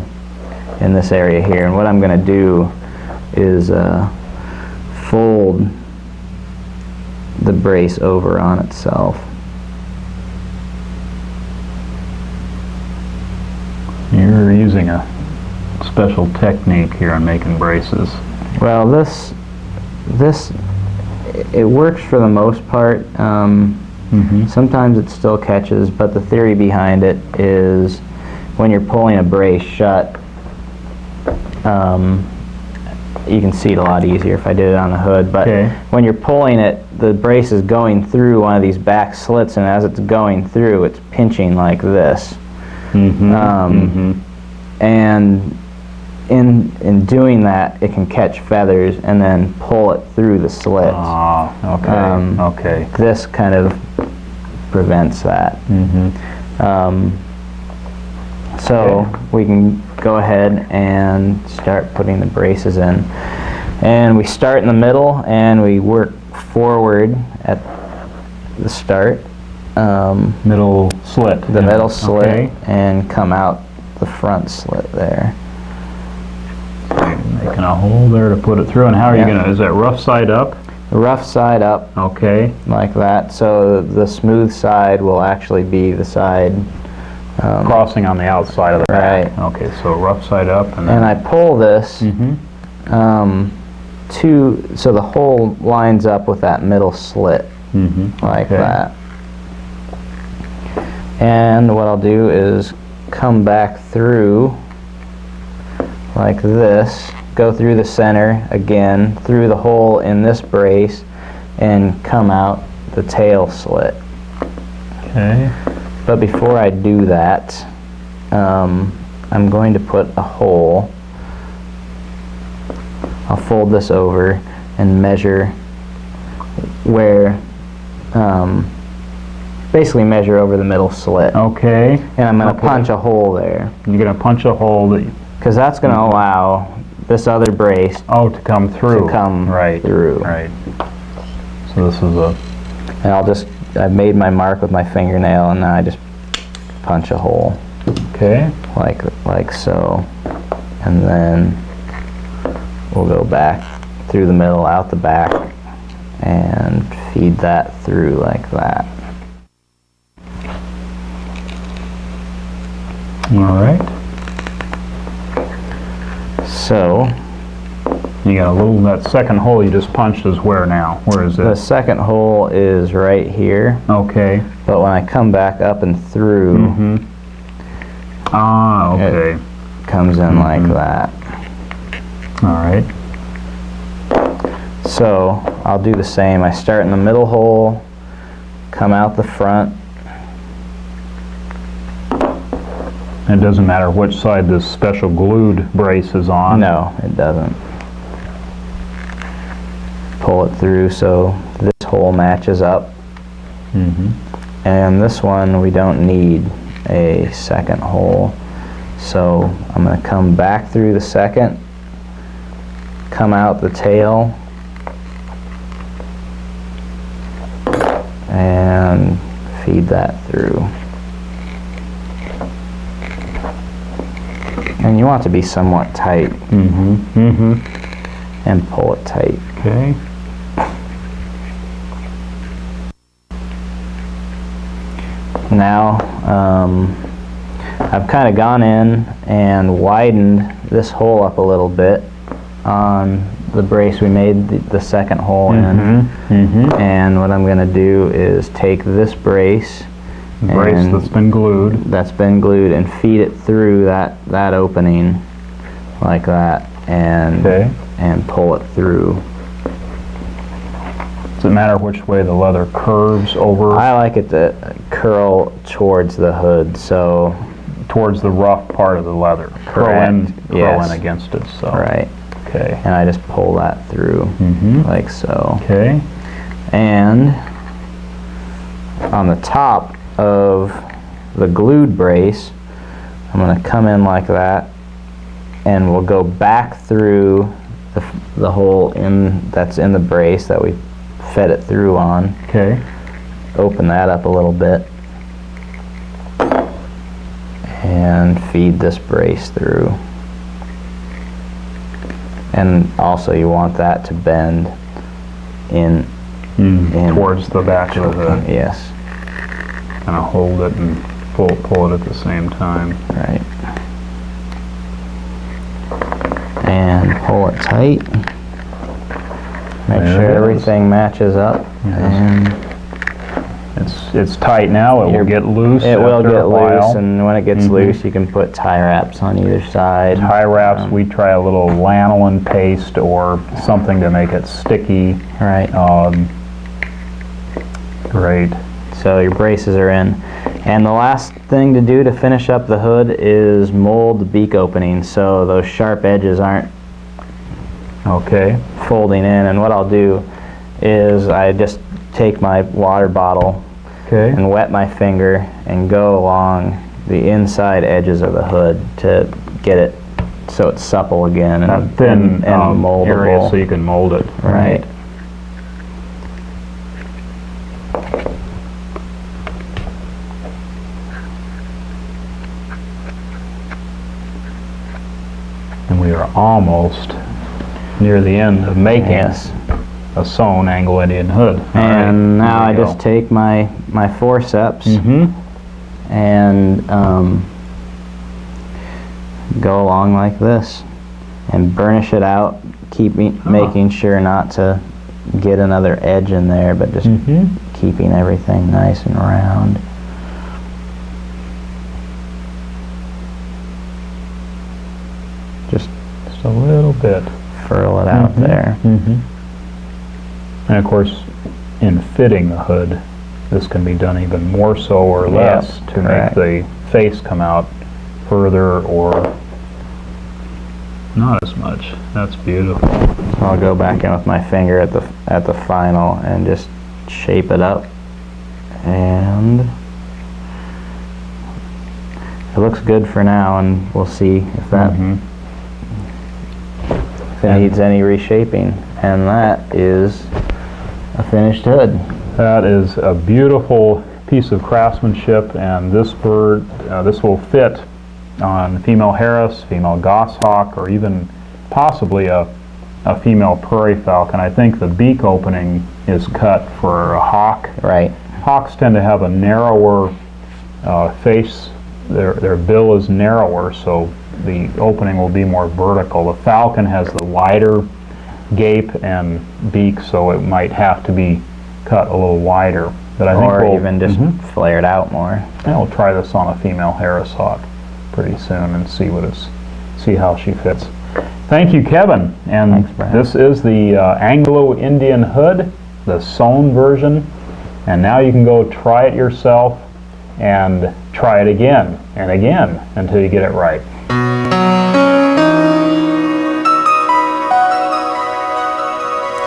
in this area here. And what I'm going to do is fold the brace over on itself. You're using a special technique here on making braces. Well, this it works for the most part. Sometimes it still catches, but the theory behind it is when you're pulling a brace shut, you can see it a lot easier if I did it on the hood, but when you're pulling it, the brace is going through one of these back slits, and as it's going through, it's pinching like this. And in doing that, it can catch feathers and then pull it through the slits. Ah, okay, okay. This kind of prevents that. So we can go ahead and start putting the braces in. And we start in the middle and we work forward at the start. Middle slit. The middle slit, and come out the front slit there. Making a hole there to put it through. And how are you gonna, is that rough side up? Rough side up. Okay. Like that. So the smooth side will actually be the side crossing on the outside of the back. Right. Okay, so rough side up, and then... And I pull this so the hole lines up with that middle slit, like that. And what I'll do is come back through like this, go through the center again, through the hole in this brace, and come out the tail slit. Okay. But before I do that, I'm going to put a hole. I'll fold this over and measure where, basically measure over the middle slit. Okay. And I'm going to punch a hole there. You're going to punch a hole that... Because that's going to allow this other brace to come through. to come through. Right. So this is a... And I've made my mark with my fingernail, and now I just punch a hole. Okay. Like so. And then we'll go back through the middle, out the back, and feed that through like that. All right. So you got a little, that second hole you just punched is where now? Where is it? the second hole is right here. Okay. But when I come back up and through, Ah, okay. it comes in like that. All right. So I'll do the same. I start in the middle hole, come out the front. It doesn't matter which side this special glued brace is on. No, it doesn't. Pull it through so this hole matches up. And this one we don't need a second hole. So I'm going to come back through the second, come out the tail, and feed that through. And you want it to be somewhat tight. And pull it tight. Okay. Now I've kind of gone in and widened this hole up a little bit on the brace we made the second hole in. And what I'm going to do is take this brace, That's been glued, and feed it through that opening like that, and pull it through. Does it matter which way the leather curves over? I like it to curl towards the hood, so towards the rough part of the leather. Curl in against it. So. Right. Okay. And I just pull that through like so. Okay. And on the top of the glued brace, I'm going to come in like that, and we'll go back through the hole that's in the brace that we fed it through on. Okay. Open that up a little bit and feed this brace through. And also you want that to bend in towards the back of the hood. Yes. Kind of hold it and pull it at the same time. Right. And pull it tight. Make sure everything matches up. And it's tight now. It will get loose. It will after get a while. loose, and when it gets loose, you can put tie wraps on either side. Tie wraps, we try a little lanolin paste or something to make it sticky. Right. Great. So your braces are in. And the last thing to do to finish up the hood is mold the beak opening so those sharp edges aren't folding in. And what I'll do is I just take my water bottle and wet my finger and go along the inside edges of the hood to get it so it's supple again and thin and moldable area so you can mold it. Right. And we are almost near the end of making a sewn Anglo-Indian hood. And now I just take my forceps and go along like this and burnish it out, making sure not to get another edge in there, but just keeping everything nice and round. Just a little bit. Furl it out there. And of course, in fitting the hood, this can be done even more so or less to make the face come out further or not as much. That's beautiful. So I'll go back in with my finger at the final and just shape it up, and it looks good for now, and we'll see if that if it needs any reshaping. And that is a finished hood. That is a beautiful piece of craftsmanship, and this bird, this will fit on female Harris, female goshawk, or even possibly a female prairie falcon. I think the beak opening is cut for a hawk. Right. Hawks tend to have a narrower face. Their bill is narrower, so the opening will be more vertical. The falcon has the wider gape and beak, so it might have to be cut a little wider. But I think we'll even just flare it out more. And we'll try this on a female Harris hawk pretty soon and see how she fits. Thank you, Kevin. And thanks, Brad. This is the Anglo-Indian hood, the sewn version. And now you can go try it yourself and try it again and again until you get it right.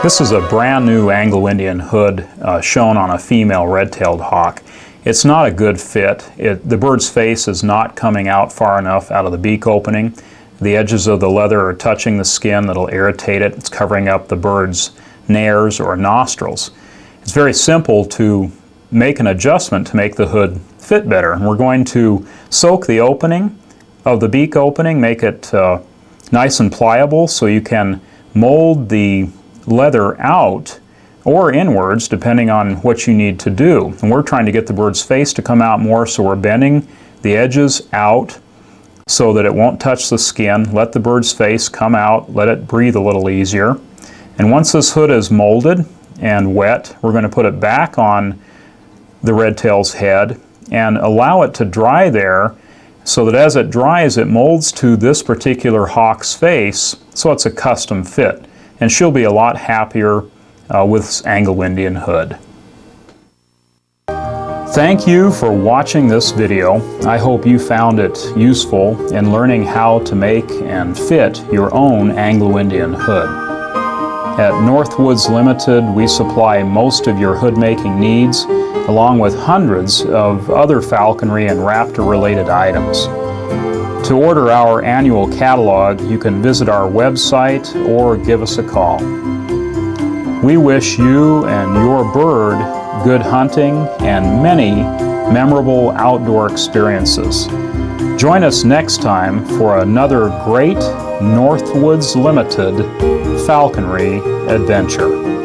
This is a brand new Anglo-Indian hood shown on a female red-tailed hawk. It's not a good fit. The bird's face is not coming out far enough out of the beak opening. The edges of the leather are touching the skin that'll irritate it. It's covering up the bird's nares or nostrils. It's very simple to make an adjustment to make the hood fit better. And we're going to soak the opening of the beak opening, make it nice and pliable so you can mold the leather out or inwards depending on what you need to do. And we're trying to get the bird's face to come out more, so we're bending the edges out so that it won't touch the skin. Let the bird's face come out, let it breathe a little easier. And once this hood is molded and wet, we're going to put it back on the red tail's head and allow it to dry there, so that as it dries it molds to this particular hawk's face, so it's a custom fit. And she'll be a lot happier with this Anglo-Indian hood. Thank you for watching this video. I hope you found it useful in learning how to make and fit your own Anglo-Indian hood. At Northwoods Limited, we supply most of your hood making needs, along with hundreds of other falconry and raptor related items. To order our annual catalog, you can visit our website or give us a call. We wish you and your bird good hunting and many memorable outdoor experiences. Join us next time for another great Northwoods Limited falconry adventure.